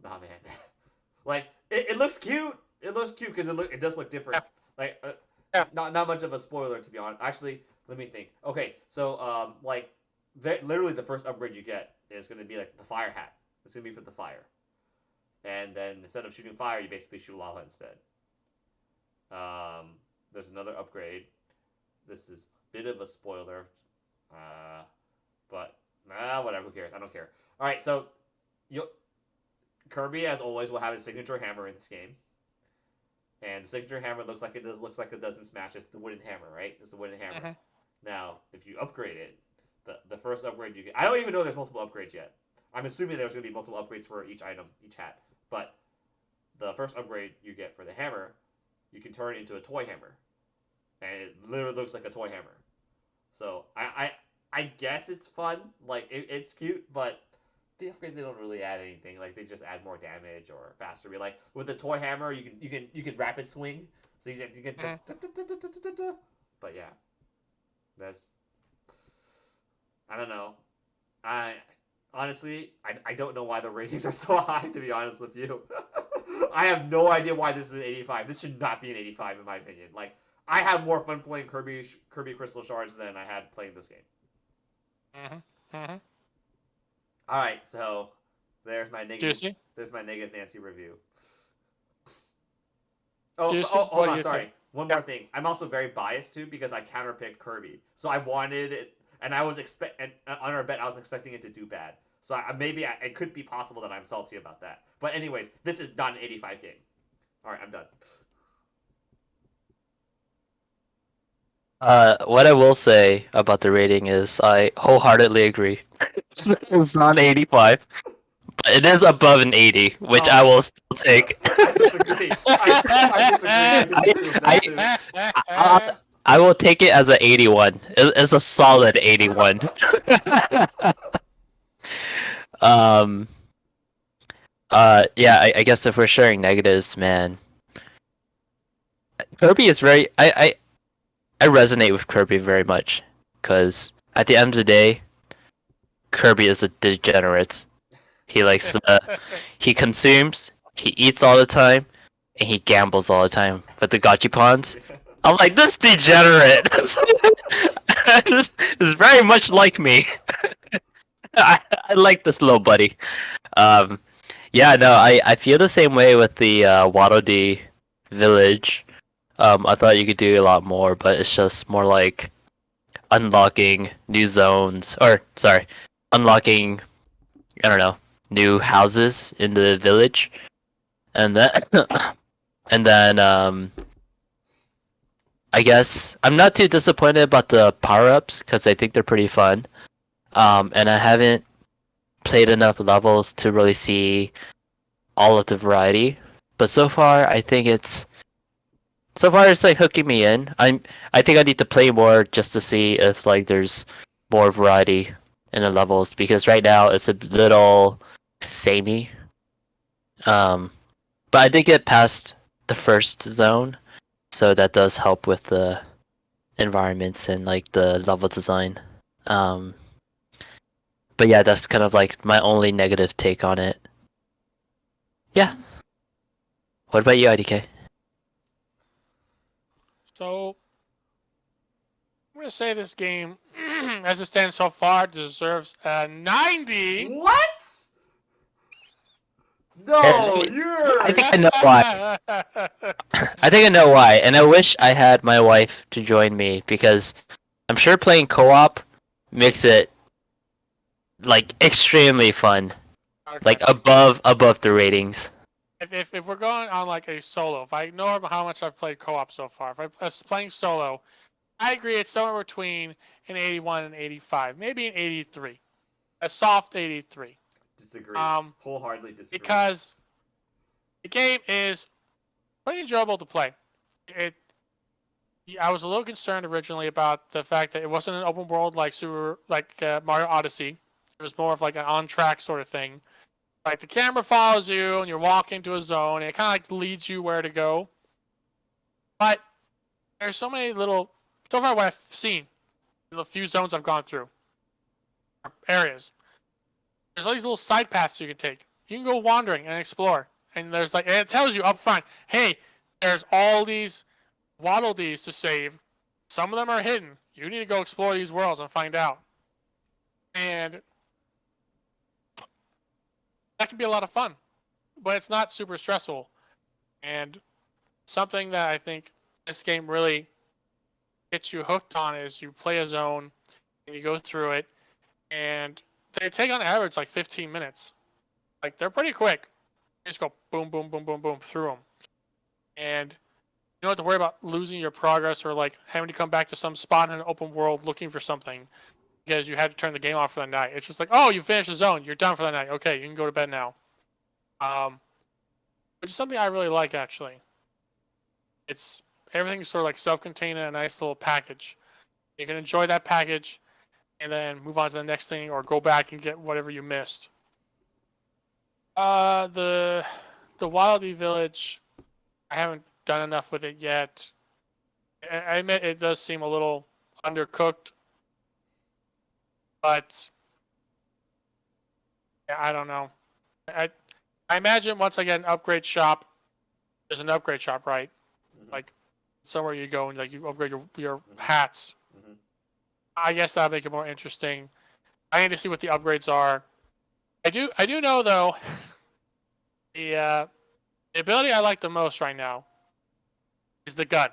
nah, man. Like it looks cute. It looks cute because it does look different. Yeah. Like not much of a spoiler, to be honest. Actually, let me think. Okay, so literally the first upgrade you get is going to be like the fire hat. It's going to be for the fire. And then instead of shooting fire, you basically shoot lava instead. There's another upgrade. This is a bit of a spoiler. But whatever, who cares? I don't care. All right, so Kirby, as always, will have his signature hammer in this game. And the signature hammer looks like it does in Smash. It's the wooden hammer, right? It's the wooden hammer. Now, if you upgrade it, the first upgrade you get... I don't even know there's multiple upgrades yet. I'm assuming there's going to be multiple upgrades for each item, each hat. But the first upgrade you get for the hammer, you can turn it into a toy hammer. And it literally looks like a toy hammer. So, I guess it's fun. Like, it's cute, but the upgrades, they don't really add anything. Like, they just add more damage or faster. Like, with the toy hammer, you can rapid swing. So you can just... But yeah. That's... I don't know. Honestly, I don't know why the ratings are so high, to be honest with you. I have no idea why this is an 85. This should not be an 85, in my opinion. Like, I had more fun playing Kirby Crystal Shards than I had playing this game. Alright, so there's my negative Nancy review. Hold on, sorry. One more thing. I'm also very biased, too, because I counterpicked Kirby. So I wanted it... And I was on our bet, I was expecting it to do bad. So it could be possible that I'm salty about that. But anyways, this is not an 85 game. All right, I'm done. What I will say about the rating is I wholeheartedly agree. It's not an 85, but it is above an 80, which I will still take. I disagree. I disagree with that too. I will take it as an 81. It's a solid 81. Yeah, I guess if we're sharing negatives, man, Kirby is very... I resonate with Kirby very much, because at the end of the day, Kirby is a degenerate. He likes he consumes, he eats all the time, and he gambles all the time. But the gachapons, I'm like, this degenerate. This is very much like me. I like this little buddy. Yeah, no, I feel the same way with the Waddle village. I thought you could do a lot more, but it's just more like unlocking new zones, unlocking, I don't know, new houses in the village, and then I guess I'm not too disappointed about the power-ups because I think they're pretty fun. And I haven't played enough levels to really see all of the variety, but so far it's like hooking me in. I think I need to play more just to see if like there's more variety in the levels, because right now it's a little samey But I did get past the first zone, so that does help with the environments and like the level design. But yeah, that's kind of like my only negative take on it. Yeah. What about you, IDK? So I'm gonna say this game, as it stands so far, deserves a 90. What? No, you're. I think I know why. I think I know why, and I wish I had my wife to join me because I'm sure playing co-op makes it like extremely fun, like above the ratings. If we're going on like a solo, if I know how much I've played co-op so far, if I was playing solo, I agree it's somewhere between an 81 and 85, maybe an 83, a soft 83. Disagree. Wholeheartedly disagree. Because the game is pretty enjoyable to play. I was a little concerned originally about the fact that it wasn't an open world like Mario Odyssey. It was more of like an on-track sort of thing. Like the camera follows you and you're walking to a zone and it kind of like leads you where to go. But there's so many little, so far what I've seen, the few zones I've gone through, areas, there's all these little side paths you can take. You can go wandering and explore. And there's like, and it tells you up front, hey, there's all these Waddle Dees to save. Some of them are hidden. You need to go explore these worlds and find out. And that can be a lot of fun, but it's not super stressful. And something that I think this game really gets you hooked on is you play a zone and you go through it, and they take on average like 15 minutes. Like they're pretty quick. You just go boom, boom, boom, boom, boom through them, and you don't have to worry about losing your progress or like having to come back to some spot in an open world looking for something because you had to turn the game off for the night. It's just like, oh, you finished the zone, you're done for the night. Okay, you can go to bed now. Which is something I really like actually. It's everything's sort of like self-contained in a nice little package. You can enjoy that package and then move on to the next thing or go back and get whatever you missed. The Wildy Village, I haven't done enough with it yet. I admit it does seem a little undercooked, but I don't know. I imagine once I get an upgrade shop, there's an upgrade shop, right? Mm-hmm. Like somewhere you go and like you upgrade your hats. Mm-hmm. I guess that'll make it more interesting. I need to see what the upgrades are. I do know though, the ability I like the most right now is the gun.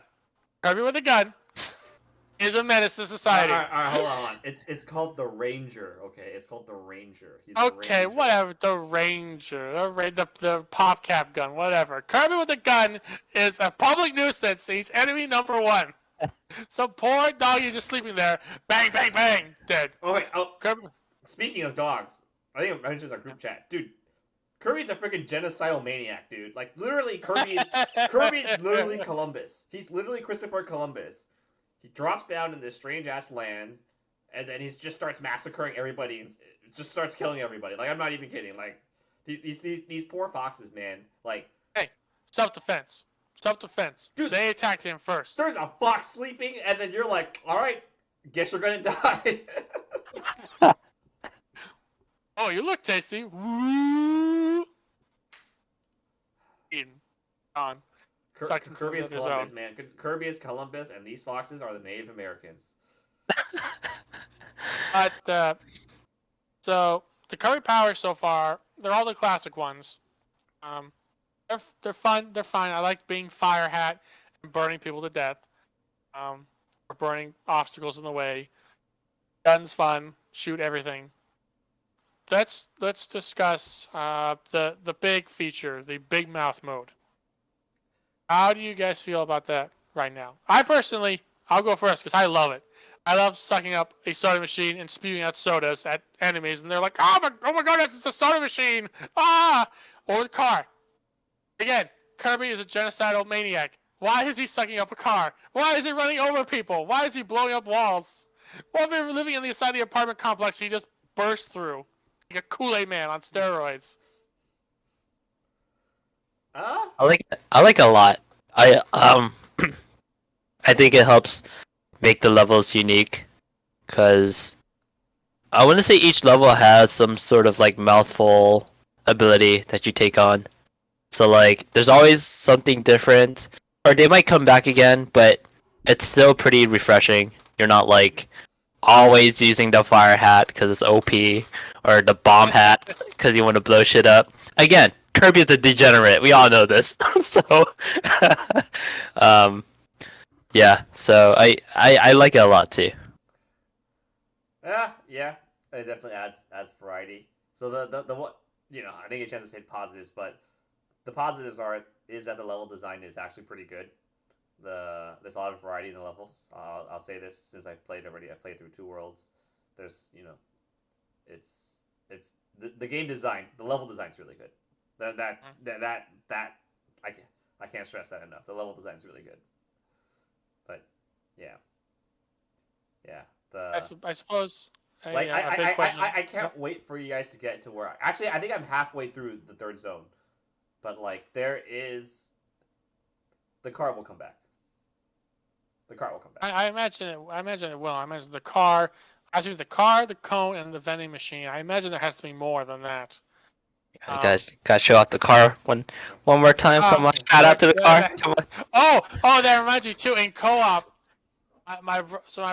Kirby with a gun is a menace to society. All right, hold on. It's called the Ranger. Okay, it's called the Ranger. He's the Okay, Ranger. whatever. The Ranger, the pop cap gun, whatever. Kirby with a gun is a public nuisance. He's enemy number one. Some poor doggy just sleeping there. Bang, bang, bang, dead. Oh wait. Oh, Kirby. speaking of dogs, I think I mentioned in our group chat, dude. Kirby's a freaking genocidal maniac, dude. Like literally, Kirby's literally Columbus. He's literally Christopher Columbus. He drops down in this strange ass land, and then he just starts massacring everybody and just starts killing everybody. Like I'm not even kidding. Like these poor foxes, man. Like Hey, self-defense. Self-defense. Dude, they attacked him first. There's a fox sleeping, and then you're like, all right, guess you're gonna die. Oh, you look tasty. Woo! Eaten. On. Kirby is Columbus, man. Kirby is Columbus, and these foxes are the Native Americans. But so the Kirby powers so far, they're all the classic ones. They're fun. They're fine. I like being Fire Hat and burning people to death. Or burning obstacles in the way. Guns fun. Shoot everything. Let's discuss the big feature, the big mouth mode. How do you guys feel about that right now? I personally, I'll go first because I love it. I love sucking up a soda machine and spewing out sodas at enemies, and they're like, oh my goodness, it's a soda machine! Ah! Or the car. Again, Kirby is a genocidal maniac. Why is he sucking up a car? Why is he running over people? Why is he blowing up walls? What if they're living inside the apartment complex he just burst through? Like a Kool-Aid man on steroids. I like it a lot. I think it helps make the levels unique because I want to say each level has some sort of like mouthful ability that you take on. So like there's always something different, or they might come back again, but it's still pretty refreshing. You're not like always using the fire hat because it's OP, or the bomb hat because you want to blow shit up. Again, Kirby is a degenerate. We all know this. So, um, yeah. So I like it a lot too. Yeah. It definitely adds variety. So the what I think a chance to say positives, but the positives is that the level design is actually pretty good. There's a lot of variety in the levels. I'll say this since I've played already. I played through 2 worlds. There's it's the game design, the level design's really good. That I can't stress that enough. The level design's really good. But yeah, yeah. I suppose a, Like a big question. I can't wait for you guys to get to where actually I think I'm halfway through the 3rd zone, but like the car will come back. The car will come back. I imagine it. I imagine it will. I imagine the car. Actually, the car, the cone, and the vending machine. I imagine there has to be more than that. Guys, gotta show off the car one more time. Come on, shout out to the car. Come on. Oh, that reminds me too. In co-op, my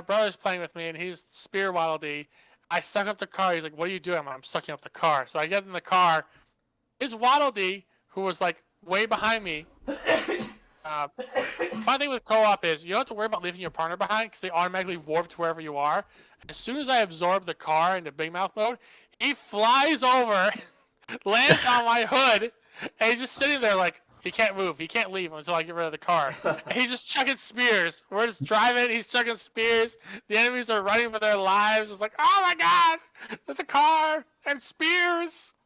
brother's playing with me, and he's Spear Waddle Dee. I suck up the car. He's like, "What are you doing?" I'm sucking up the car. So I get in the car. His Waddle Dee, who was like way behind me. Fun thing with co-op is you don't have to worry about leaving your partner behind because they automatically warp to wherever you are. As soon as I absorb the car into big mouth mode, he flies over, lands on my hood, and he's just sitting there like he can't move, he can't leave until I get rid of the car. And he's just chucking spears. We're just driving, he's chucking spears. The enemies are running for their lives. It's like, oh my god, there's a car and spears.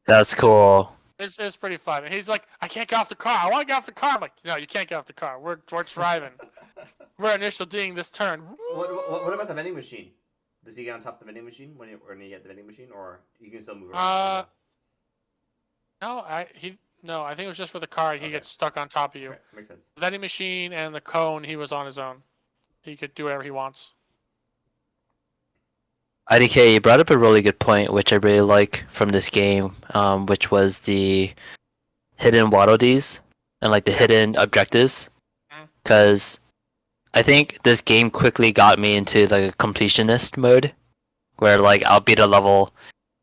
That's cool. It's pretty fun. And he's like, I can't get off the car. I want to get off the car. I'm like, no, you can't get off the car. We're driving. We're initial D'ing this turn. What about the vending machine? Does he get on top of the vending machine when you get the vending machine, or you can still move around? No, I think it was just for the car. He gets stuck on top of you. Okay, makes sense. The vending machine and the cone, he was on his own. He could do whatever he wants. IDK, you brought up a really good point, which I really like from this game, which was the hidden Waddle Dees and like the hidden objectives. Because I think this game quickly got me into like a completionist mode, where like I'll beat a level,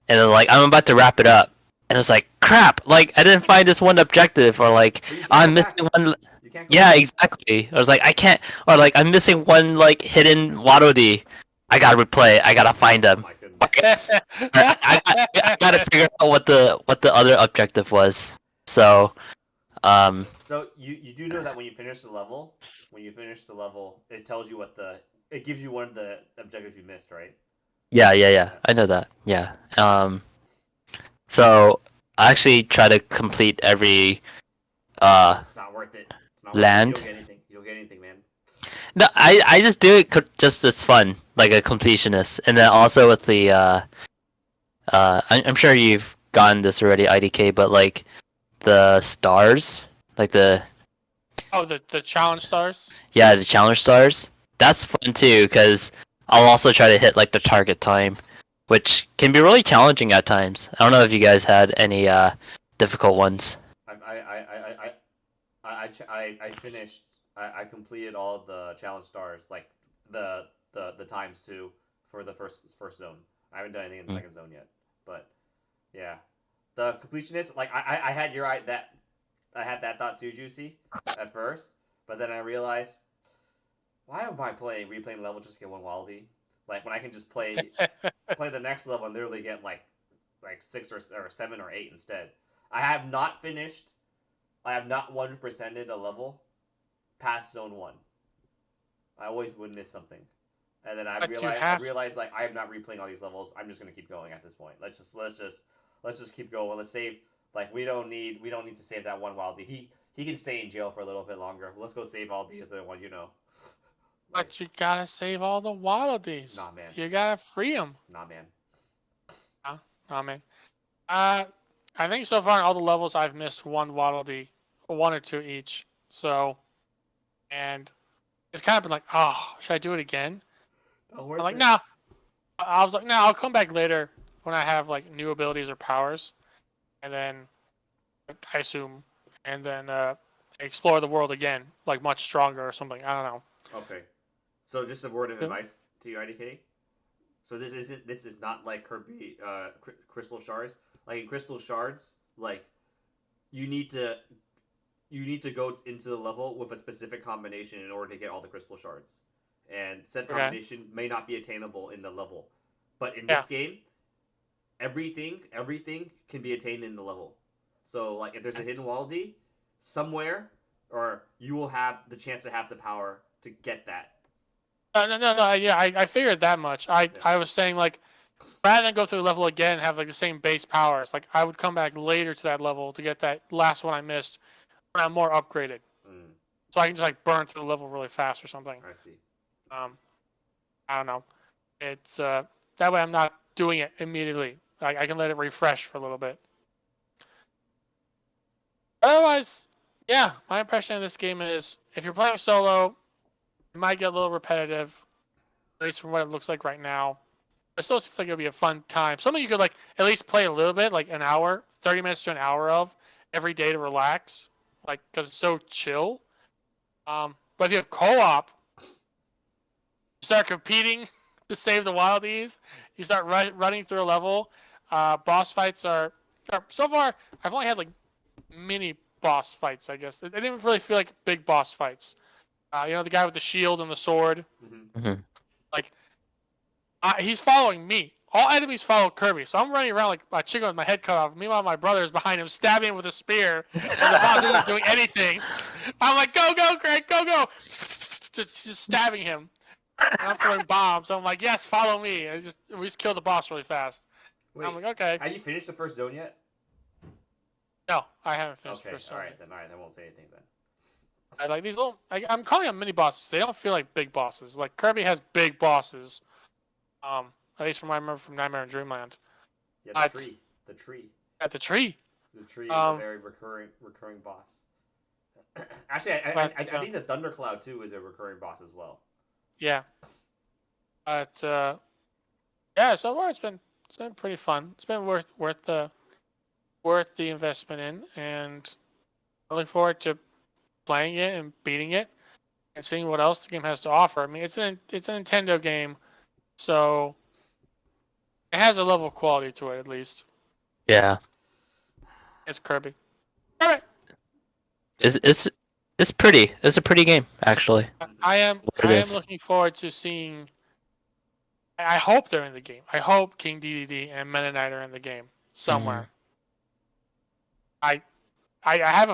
and then like I'm about to wrap it up, and it's like crap, like I didn't find this one objective, or like I'm missing one. Yeah, exactly. I was like I can't, or like I'm missing one like hidden Waddle Dee. I gotta replay. I gotta find them. Oh my goodness. I gotta figure out what the other objective was. So, So you do know that when you finish the level, it tells you it gives you one of the objectives you missed, right? yeah. I know that. Yeah. So I actually try to complete every It's not worth it. It's not land. Worth it. You don't get anything, man. No, I just do it just as fun, like a completionist, and then also with the I'm sure you've gotten this already, IDK, but like the stars, like the challenge stars. Yeah, the challenge stars. That's fun too, because I'll also try to hit like the target time, which can be really challenging at times. I don't know if you guys had any difficult ones. I finished. I completed all the challenge stars, like the times too, for the first zone. I haven't done anything in the second zone yet, but yeah, the completionist. Like I had I had that thought too, Juicy, at first, but then I realized, why am I replaying the level just to get one Waddle Dee? Like when I can just play the next level and literally get like 6 or 7 or 8 instead. I have not 100%ed a level past zone 1. I always would miss something, and then I realized like I am not replaying all these levels. I'm just gonna keep going at this point. Let's just keep going. Let's save. Like we don't need to save that one Waddle Dee. He can stay in jail for a little bit longer. Let's go save all the other one. But you gotta save all the Waddle Dees. Nah, man. You gotta free them. Nah, man. Nah, man. I think so far in all the levels I've missed one Waddle Dee, one or two each. So, and it's kind of been like, oh, should I do it again? Not I'm worth like, it. no. I was like, no, I'll come back later when I have like new abilities or powers, and then I assume, and then explore the world again, like much stronger or something. I don't know. Okay. So just a word of Yeah. advice to you, IDK. So this is not like Kirby Crystal Shards. Like in Crystal Shards, like you need to go into the level with a specific combination in order to get all the Crystal Shards, and said Okay. combination may not be attainable in the level. But in Yeah. this game, everything can be attained in the level. So like if there's a hidden Waddle Dee somewhere, or you will have the chance to have the power to get that. No. Yeah, I figured that much. I was saying like, rather than go through the level again and have like the same base powers, like I would come back later to that level to get that last one I missed when I'm more upgraded, so I can just like burn through the level really fast or something. I see. I don't know. It's that way I'm not doing it immediately. I can let it refresh for a little bit. Otherwise, yeah, my impression of this game is if you're playing solo, it might get a little repetitive, at least from what it looks like right now. It still seems like it'll be a fun time. Something you could like at least play a little bit, like an hour, 30 minutes to an hour of every day to relax, like because it's so chill. But if you have co-op, you start competing to save the wildies. You start running through a level. Boss fights are so far. I've only had like mini boss fights, I guess. It didn't really feel like big boss fights. The guy with the shield and the sword. Mhm. Like, he's following me. All enemies follow Kirby, so I'm running around like a chicken with my head cut off. Meanwhile, my brother is behind him, stabbing him with a spear, and the boss isn't doing anything. I'm like, go, Craig, go! Just stabbing him. And I'm throwing bombs. I'm like, yes, follow me. And we just kill the boss really fast. Wait, I'm like, okay. have you finished the first zone yet? No, I haven't finished Okay, first. all right, I won't say anything then. I like these little. I'm calling them mini bosses. They don't feel like big bosses. Like Kirby has big bosses. At least from what I remember from Nightmare and Dreamland. Yeah, the tree. At the tree. The tree is a very recurring boss. Actually, I think the Thundercloud too is a recurring boss as well. Yeah. But yeah, so far it's been pretty fun. It's been worth the investment in, and I look forward to playing it and beating it and seeing what else the game has to offer. I mean, it's a Nintendo game, so it has a level of quality to it at least. Yeah. It's Kirby. Kirby. It's pretty. It's a pretty game, actually. I am looking forward to seeing. I hope they're in the game. I hope King DDD and Meta Knight are in the game somewhere. I have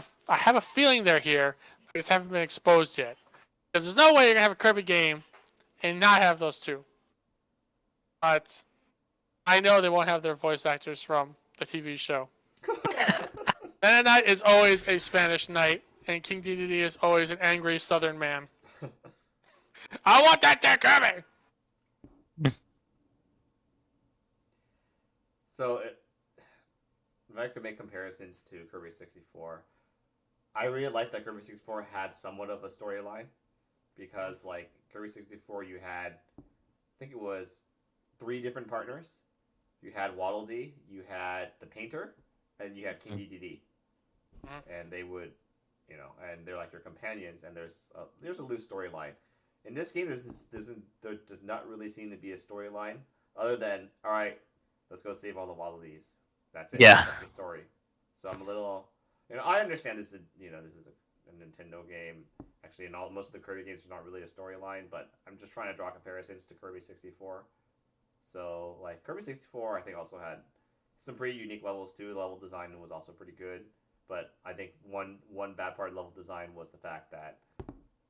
a feeling they're here. They just haven't been exposed yet. Because there's no way you're gonna have a Kirby game and not have those two. But I know they won't have their voice actors from the TV show. Meta Knight is always a Spanish knight, and King DDD is always an angry Southern man. I want that there, Kirby! So, if I could make comparisons to Kirby 64, I really like that Kirby 64 had somewhat of a storyline, because like Kirby 64, you had, I think it was 3 different partners. You had Waddle Dee, you had the Painter, and you had King DDD, and they would, and they're like your companions, and there's a loose storyline. In this game, there does not really seem to be a storyline other than, all right, let's go save all the Waddle Dees. That's it. Yeah. That's the story. So I'm a little, I understand this is, this is a Nintendo game. Actually, most of the Kirby games, there's not really a storyline, but I'm just trying to draw comparisons to Kirby 64. So, like, Kirby 64, I think also had some pretty unique levels too. The level design was also pretty good. But I think one bad part of level design was the fact that,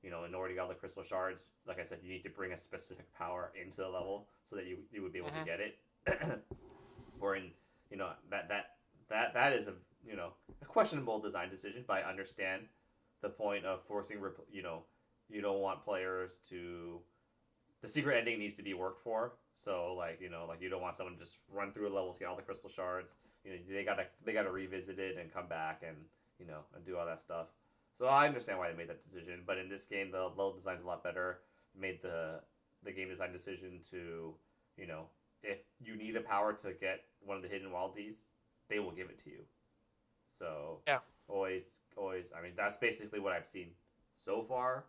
in order to get all the crystal shards, like I said, you need to bring a specific power into the level so that you would be able to get it. Or in, that is a questionable design decision, but I understand the point of forcing, you don't want players to the secret ending needs to be worked for. So like you don't want someone to just run through a level, get all the crystal shards. They gotta revisit it and come back and and do all that stuff. So I understand why they made that decision. But in this game, the level design's a lot better. Made the game design decision to if you need a power to get one of the hidden wildies, they will give it to you. So yeah, always. I mean, that's basically what I've seen so far.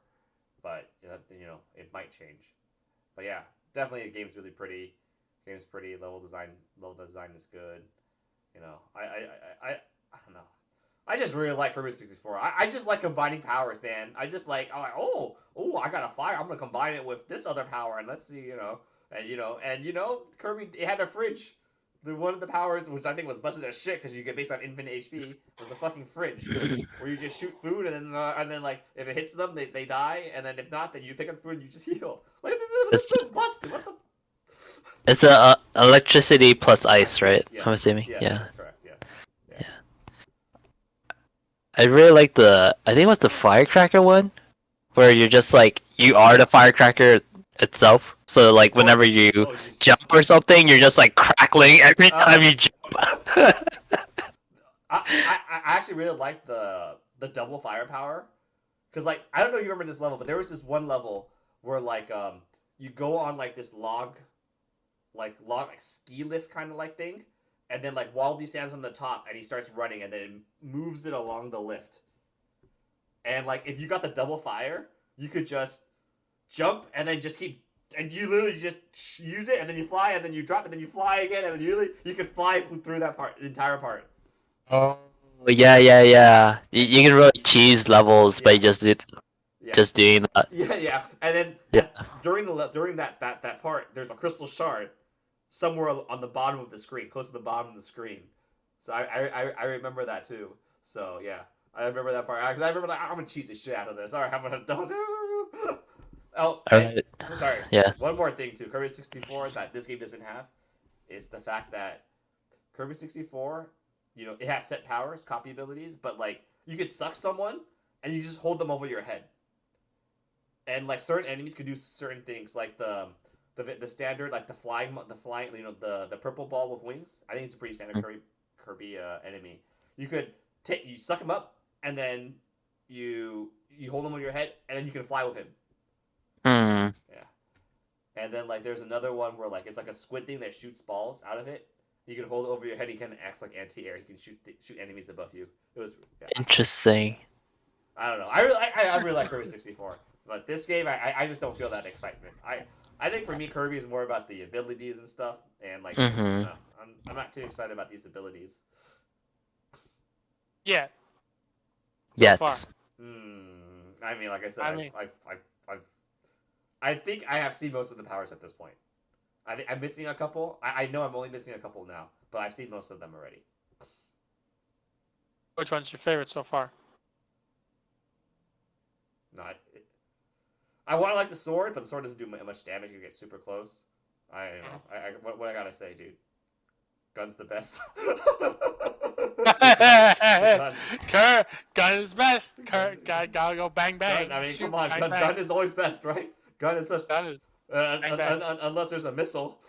But it might change. But yeah, definitely the game's really pretty. Game's pretty. Level design is good. I don't know. I just really like Kirby 64. I just like combining powers, man. I'm like, oh, I got a fire. I'm gonna combine it with this other power, and let's see, and Kirby, it had a fridge. One of the powers, which I think was busted as shit because you get based on infinite HP, was the fucking fridge, where you just shoot food and then like if it hits them, they die, and then if not, then you pick up food and you just heal. Like this is busted. What the? It's a electricity plus ice, right? Yes. I'm assuming. Yes, Yeah. that's correct. Yes. Yeah. I really like I think it was the firecracker one, where you're just like you are the firecracker itself. So like whenever you jump or something, you're just like crackling every time you jump. I actually really like the double firepower, because like I don't know if you remember this level, but there was this one level where like you go on like this log ski lift kind of like thing, and then like Waldy stands on the top and he starts running and then moves it along the lift. And like if you got the double fire, you could just jump and then just keep, and you literally just use it and then you fly and then you drop and then you fly again and then you could fly through that part, the entire part. Oh yeah. You can really cheese levels by just doing that. Yeah. And then during that part, there's a crystal shard somewhere on the bottom of the screen, close to the bottom of the screen. So I remember that too. So yeah, I remember that part. Because I remember like, I'm gonna cheese the shit out of this. All right, I'm gonna don't. Oh, Alright. Sorry. Yeah. One more thing too, Kirby 64 that this game doesn't have is the fact that Kirby 64, it has set powers, copy abilities, but like you could suck someone and you just hold them over your head. And like certain enemies could do certain things, like the standard, like the flying, the purple ball with wings. I think it's a pretty standard Kirby enemy. You could you suck him up, and then you hold him over your head, and then you can fly with him. Yeah. And then like there's another one where like it's like a squid thing that shoots balls out of it. You can hold it over your head. He kind of acts like anti-air. He can shoot enemies above you. It was Interesting. I don't know. I really like Kirby 64. But this game, I just don't feel that excitement. I think for me, Kirby is more about the abilities and stuff, and like I'm not too excited about these abilities. yeah. Yet. far. I mean, like I said, I think I have seen most of the powers at this point. I'm missing a couple. I know I'm only missing a couple now, but I've seen most of them already. Which one's your favorite so far? I want to like the sword, but the sword doesn't do much damage. You get super close. I don't know. What I gotta say, dude? Gun's the best. Gun is best. Gotta go bang bang. Gun, I mean, Shoot, come on. bang, Gun is always best, right? Gun is best. Gun is bang, bang. Unless there's a missile.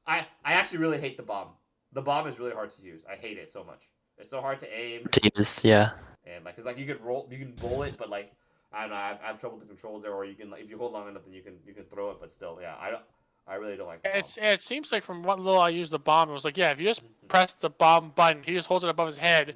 I actually really hate the bomb. The bomb is really hard to use. I hate it so much. It's so hard to aim. To use, yeah. And like, cause like you can roll it, but like I don't know. I have trouble with the controls there. Or you can like, if you hold long enough, then you can throw it. But still, yeah, I really don't like the bomb. It seems like from what little I used the bomb, it was like, yeah, if you just press the bomb button, he just holds it above his head.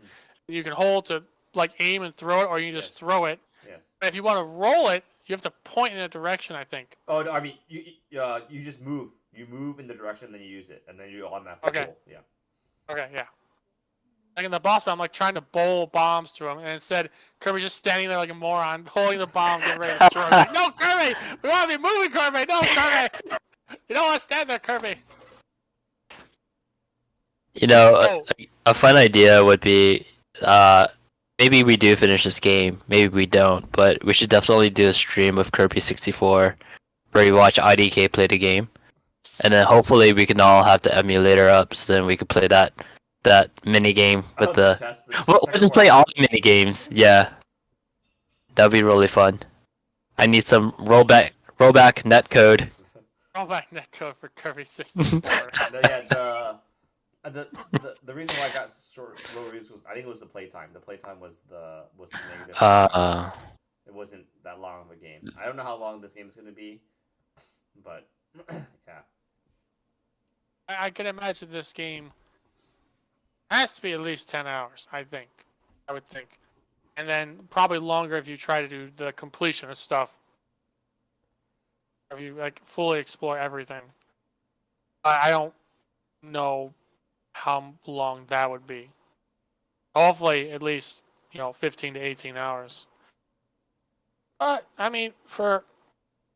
You can hold to like aim and throw it, or you can just throw it. Yes. But if you want to roll it, you have to point in a direction, I think. Oh no, I mean you just move. You move in the direction, then you use it, and then you automatically roll. Yeah. Okay, yeah. Like in the boss battle, I'm like trying to bowl bombs to him, and instead Kirby's just standing there like a moron, holding the bomb, getting ready to throw it. Like, no, Kirby! We want to be moving, Kirby! No, Kirby! You don't want to stand there, Kirby! A fun idea would be, maybe we do finish this game, maybe we don't, but we should definitely do a stream of Kirby 64, where we watch IDK play the game, and then hopefully we can all have the emulator up, so then we can play that mini game with we'll just play all the mini games. Yeah, that'd be really fun. I need some rollback Rollback netcode. Rollback netcode for Kirby 64. No, yeah, the reason why I got slow reviews was I think it was the playtime. The playtime was the negative. It wasn't that long of a game. I don't know how long this game is going to be, but yeah. I can imagine this game has to be at least 10 hours, I think. I would think. And then probably longer if you try to do the completion of stuff. If you like fully explore everything. I don't know how long that would be. Hopefully at least, 15 to 18 hours. But I mean, to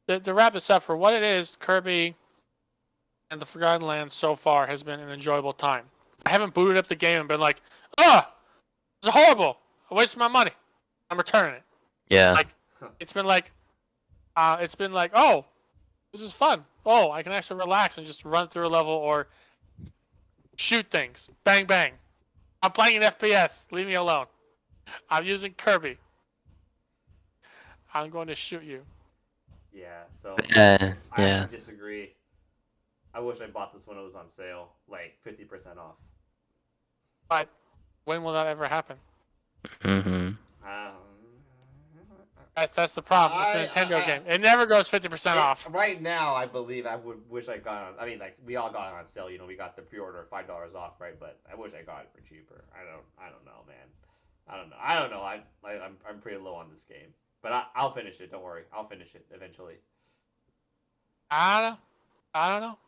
wrap this up, for what it is, Kirby and the Forgotten Lands so far has been an enjoyable time. I haven't booted up the game and been like, this is horrible. I wasted my money. I'm returning it. Yeah. Like, it's been like, oh, this is fun. Oh, I can actually relax and just run through a level or shoot things. Bang, bang. I'm playing an FPS. Leave me alone. I'm using Kirby. I'm going to shoot you. Yeah, so Yeah. I disagree. I wish I bought this when it was on sale, like 50% off. But when will that ever happen? Mm-hmm. That's the problem. It's a Nintendo game. It never goes 50% off. Right now, I believe I would wish I got on. I mean, like we all got it on sale. We got the pre-order $5 off, right? But I wish I got it for cheaper. I don't know, man. I don't know. I'm pretty low on this game, but I'll finish it. Don't worry, I'll finish it eventually. I don't know.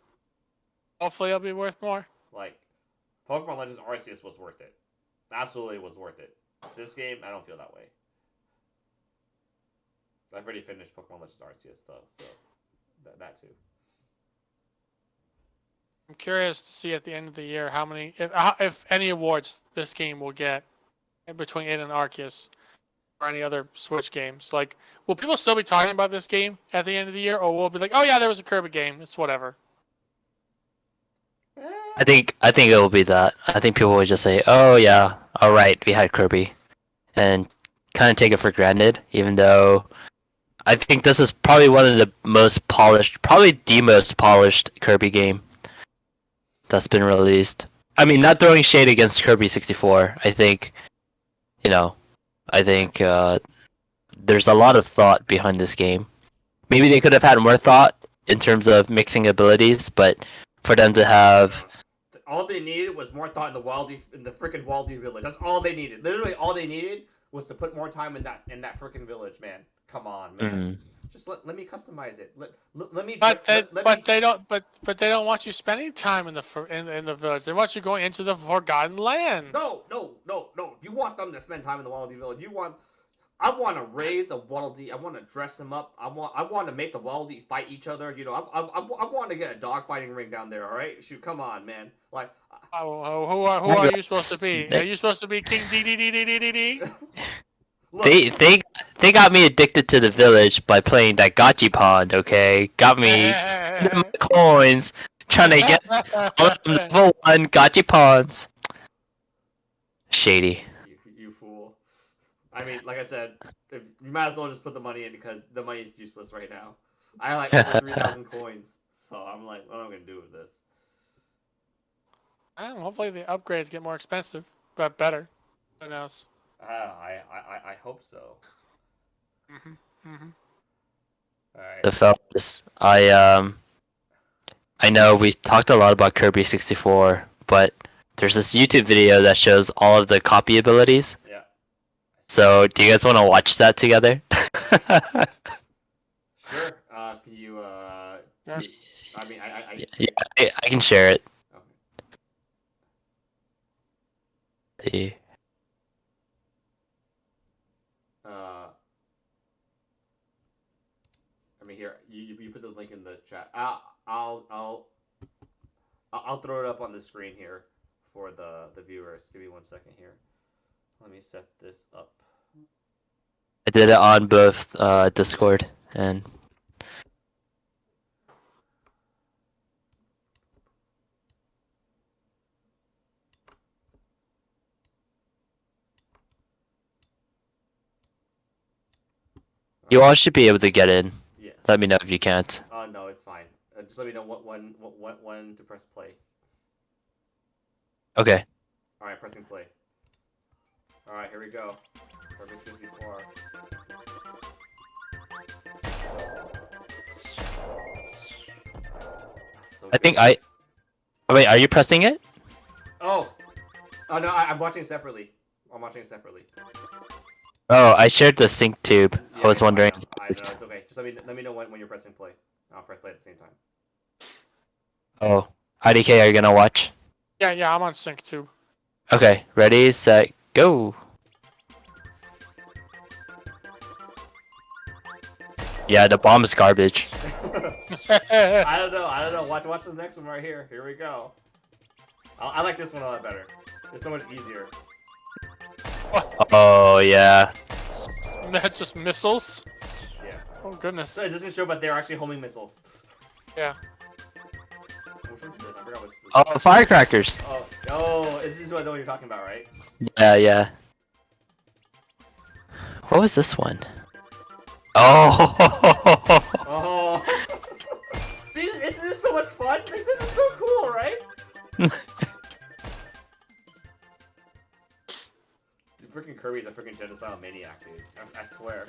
Hopefully, it'll be worth more. Like, Pokemon Legends Arceus was worth it. Absolutely was worth it. This game, I don't feel that way. I've already finished Pokemon Legends Arceus though, so that too. I'm curious to see at the end of the year how many, if any awards this game will get between it and Arceus or any other Switch games. Like, will people still be talking about this game at the end of the year, or will it be like, oh yeah, there was a Kirby game. It's whatever. I think it will be that. I think people will just say, "Oh yeah, all right, we had Kirby," and kind of take it for granted. Even though I think this is probably one of the most polished, probably the most polished Kirby game that's been released. I mean, not throwing shade against Kirby 64. I think, there's a lot of thought behind this game. Maybe they could have had more thought in terms of mixing abilities, but for them to have all they needed was more thought in the freaking Waldy village. That's all they needed. Literally, all they needed was to put more time in that freaking village, man. Come on, man. Mm-hmm. Just let me customize it. Let me. But they don't want you spending time in the village. They want you going into the Forgotten Lands. No. You want them to spend time in the Waldy village. I want to raise the Waddle-Dee. I want to dress them up. I want to make the Waddle-Dees fight each other. I want to get a dog fighting ring down there. All right, shoot, come on, man. Like, who are you supposed to be? Are you supposed to be King D? They got me addicted to the village by playing that Gachi Pond. Okay, got me spending my coins trying to get level 1 Gachi Ponds. Shady. You fool. I mean, like I said, you might as well just put the money in because the money is useless right now. I have like over 3,000 coins, so I'm like, what am I gonna do with this? Hopefully the upgrades get more expensive, but better. Who knows? I hope so. Mm-hmm. All right. The fellas, I know we talked a lot about Kirby 64, but there's this YouTube video that shows all of the copy abilities. Yeah. So, do you guys want to watch that together? Sure. Can you? Yeah. I mean, I can share it. Okay. See. I mean, here you put the link in the chat. I'll throw it up on the screen here for the viewers. Give me 1 second here. Let me set this up. I did it on both Discord and. You all should be able to get in. Yeah. Let me know if you can't. Oh no, it's fine. Just let me know when to press play. Okay. All right, pressing play. All right, here we go. Kirby 64. So I think good. I. Wait, are you pressing it? Oh. Oh no, I'm watching it separately. I'm watching it separately. Oh, I shared the sync tube. Yeah, I was wondering. I know it's okay. Just let me know when you're pressing play. I'll press play at the same time. Oh, IDK, are you gonna watch? Yeah, I'm on sync too. Okay, ready, set, go. Yeah, the bomb is garbage. I don't know. Watch the next one right here. Here we go. I like this one a lot better. It's so much easier. Oh yeah. Just missiles. Yeah. Oh goodness. So it doesn't show, but they're actually homing missiles. Yeah. Which one's this? I forgot what. Oh, firecrackers. Oh, this is what you're talking about, right? Yeah. What was this one? Oh. Oh. See, isn't this so much fun? Like, this is so cool, right? Dude, freaking Kirby's a freaking genocidal maniac, dude. I swear.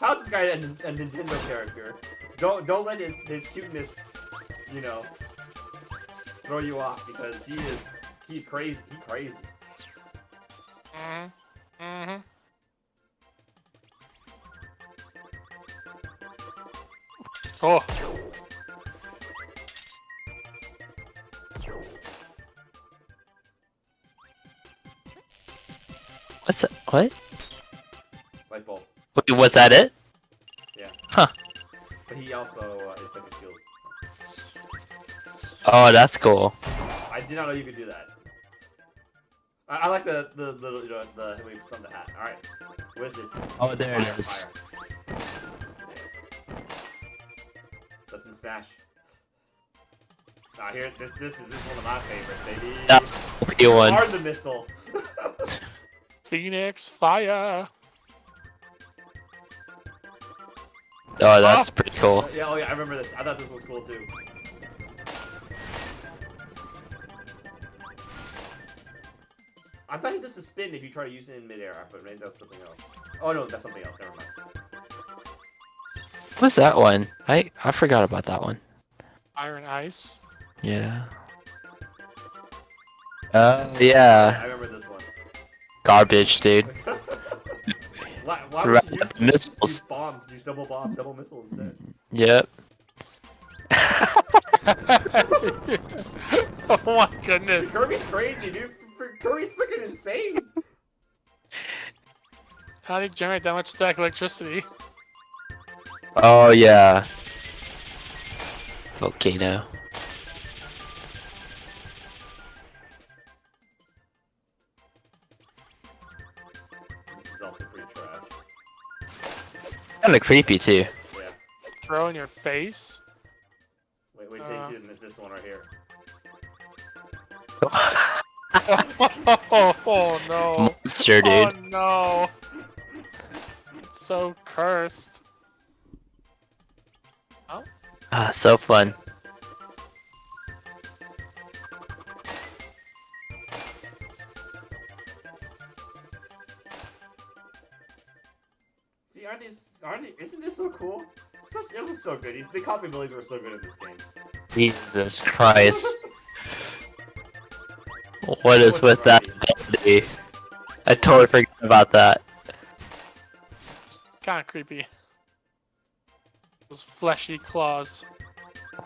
How's this guy a Nintendo character? Don't let his cuteness, you know, throw you off, because he's crazy. He's crazy. Mm-hmm. Oh. What's that? What? Light bulb. Wait, was that it? Yeah. Huh. But he also is like a shield. Oh, that's cool. I did not know you could do that. I like the when you put on the hat. All right. What is this? Oh, there it is. Fire. Doesn't smash. Here, this is one of my favorites, baby. That's the one. Are the missile. Phoenix fire. Oh, that's pretty cool. Yeah, oh yeah, I remember this. I thought this was cool too. I thought he does a spin if you try to use it in midair, but maybe that's something else. Oh no, that's something else. Never mind. What's that one? I forgot about that one. Iron ice. Yeah. Yeah, Yeah. I remember this one. Garbage, dude. Why would you use Missiles. bombs? Use double missile instead. Yep. Oh my goodness. Kirby's crazy, dude. Kirby's freaking insane. How do you generate that much static electricity? Oh yeah. Volcano. This is also pretty trash. Kinda creepy too. Yeah. Throw in your face? Wait till you see this one right here. Oh no. Monster, dude. Oh no. It's so cursed. Oh? Ah, so fun. See, isn't this so cool? It was so good. The copy abilities were so good in this game. Jesus Christ. What is with that ability? I totally forgot about that. Kinda creepy. Those fleshy claws.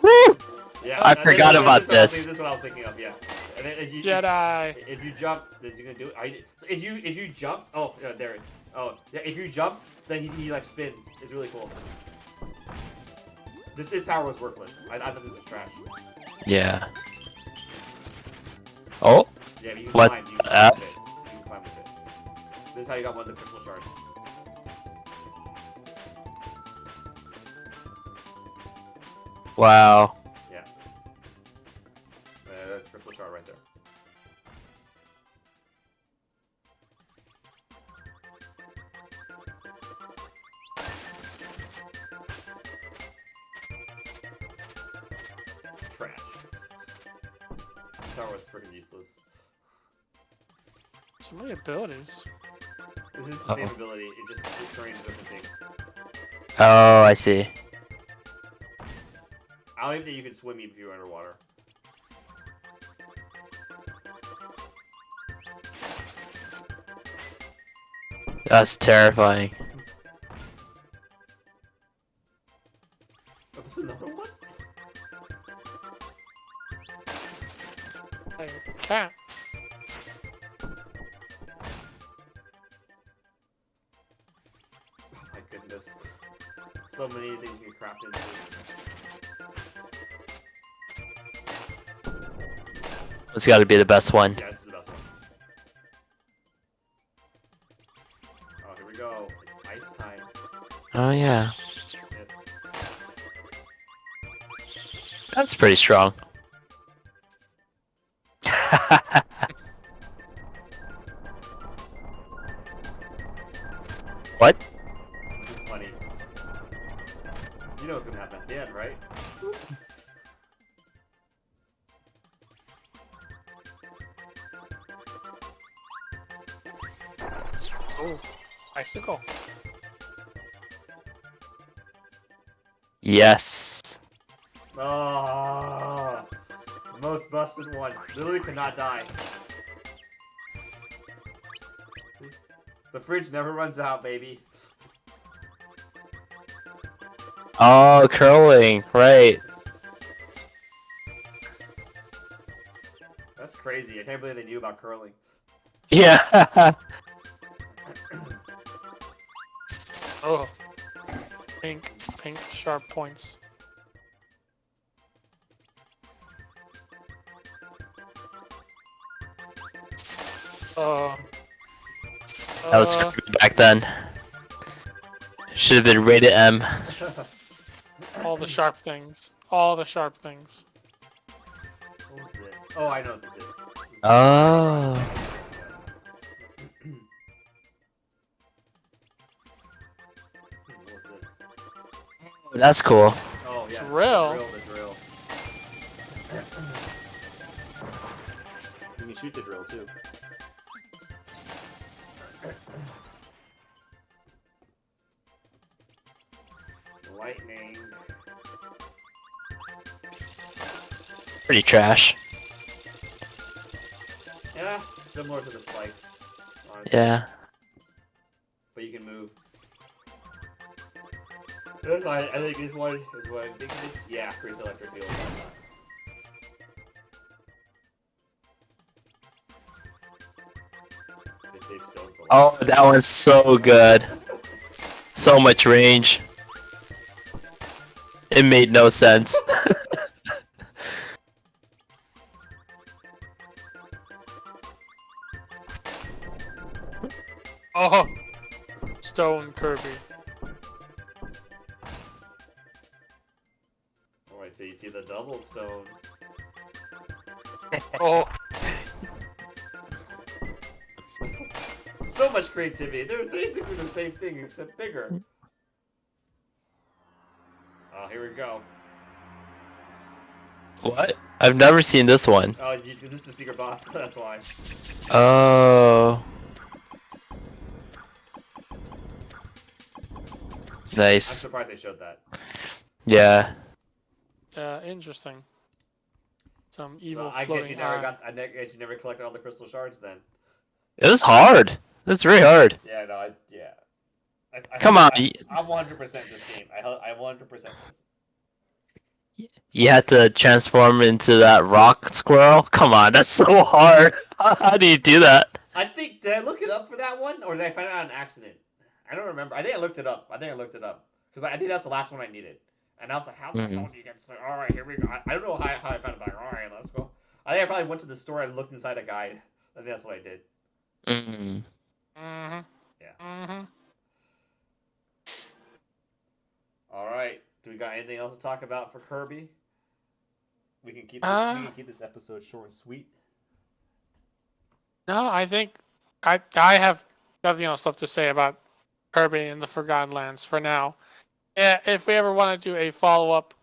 Woo! Yeah, I forgot about this. This is what I was thinking of. Yeah. And then if you, Jedi. If you jump, is he gonna do it? So if you jump, oh yeah, there. Oh yeah, if you jump, then he like spins. It's really cool. This power was worthless. I thought this was trash. Yeah. Oh. Yeah, but you can What climb. You the can climb F? with it. You can climb with it. This is how you got one of the crystal shards. Wow. Yeah. That's crystal shard right there. trash. Star Wars freaking useless. So many abilities. This is the same ability, it just turns into different things. Oh, I see. I don't even think you can swim if you're underwater. That's terrifying. Oh, this is another one? Hey, cat. Oh my goodness. So many things you can craft into. It's got to be the best one. Yeah, this is the best one. Oh, here we go. It's ice time. Oh yeah, Yep. that's pretty strong. What? This is funny. You know what's gonna happen at the end, right? Oh, icicle. Yes. Ah, most busted one. Literally cannot die. The fridge never runs out, baby. Oh, curling. Right. That's crazy. I can't believe they knew about curling. Yeah. Oh, pink sharp points. That was creepy back then. Should have been rated M. All the sharp things. All the sharp things. What was this? Oh, I know what this is. Oh. What was this? That's cool. Oh, yeah. Drill? The drill. You can shoot the drill, too. Lightning. Pretty trash. Yeah, similar to the spikes. Honestly. Yeah. But you can move. That's why I think this one is what I think it is. Yeah, creates electric field. They save stone for Oh, that one's so good. So much range. It made no sense. Oh, stone Kirby. Alright, so you see the double stone. Oh, So much creativity. They're basically the same thing except bigger. Oh, here we go. What? I've never seen this one. Oh, this is the secret boss. That's why. Oh. I'm Nice. surprised they showed that. Yeah. interesting. Some evil So I guess floating you never eye. I guess you never collected all the crystal shards then. It was hard. It's very hard. Yeah, no, I Come on. I'm 100% this game. I 100% this. You had to transform into that rock squirrel? Come on, that's so hard. How do you do that? I think, did I look it up for that one, or did I find it on an accident? I don't remember. I think I looked it up. Because I think that's the last one I needed. And I was like, how the hell do you get this? Alright, here we go. I don't know how I found it back. Alright, let's go. I think I probably went to the store and looked inside a guide. I think that's what I did. Mm. Mm-hmm. Yeah. Mm-hmm. Alright. Do we got anything else to talk about for Kirby? We can keep this episode short and sweet. No, I think I have nothing else left to say about Kirby and the Forgotten Lands for now. Yeah, if we ever want to do a follow-up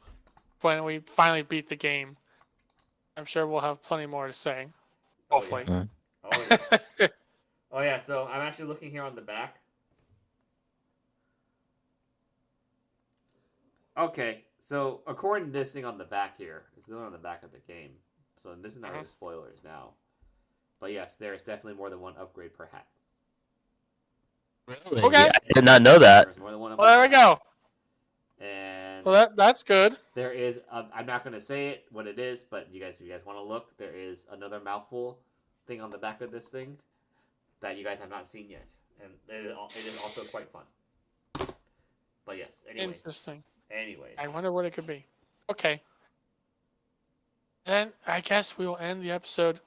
when we finally beat the game, I'm sure we'll have plenty more to say. Oh, Hopefully. yeah. Oh yeah, so I'm actually looking here on the back. Okay, so according to this thing on the back here, it's still on the back of the game. So this is not really spoilers now. But yes, there is definitely more than one upgrade per hat. Really? Okay. I did not know that. There's more than one Well, there we upgrade per hat. go. And Well, that's good. there is, I'm not going to say it, what it is, but if you guys want to look, there is another mouthful thing on the back of this thing that you guys have not seen yet. And it is also quite fun. But yes, anyways. Interesting. Anyways. I wonder what it could be. Okay. Then I guess we will end the episode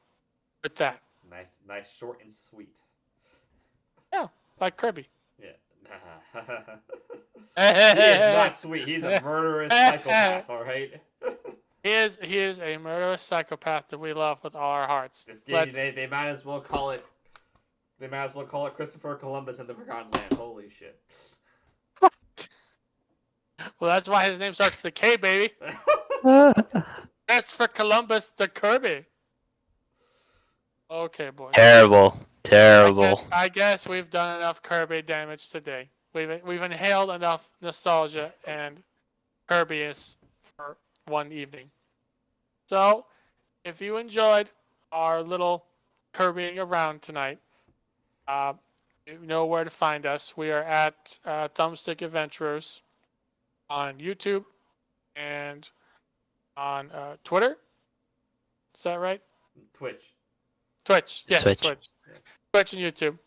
with that. Nice, short and sweet. Like Kirby. Yeah. He is he not sweet. He's a murderous psychopath, alright? is a murderous psychopath that we love with all our hearts. This game, they might as well call it Christopher Columbus and the Forgotten Land. Holy shit. Well, that's why his name starts with the K, baby. That's for Columbus the Kirby. Okay, boys. Terrible. I guess we've done enough Kirby damage today. We've inhaled enough nostalgia and Kirby-ness for one evening. So, if you enjoyed our little Kirbying around tonight, you know where to find us. We are at Thumbstick Adventurers on YouTube and on Twitter. Is that right? Twitch. Twitch. Yes, Twitch. Twitch. Twitch and YouTube.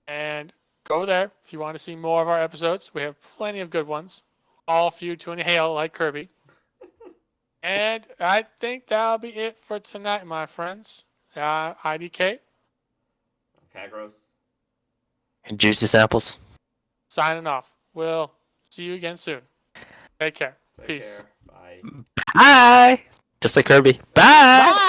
And go there if you want to see more of our episodes. We have plenty of good ones. All for you to inhale like Kirby. And I think that'll be it for tonight, my friends. IDK. Kagros. And juicy samples. Signing off. We'll see you again soon. Take care. Take Peace. care. Bye. Bye. Just like Kirby. Bye.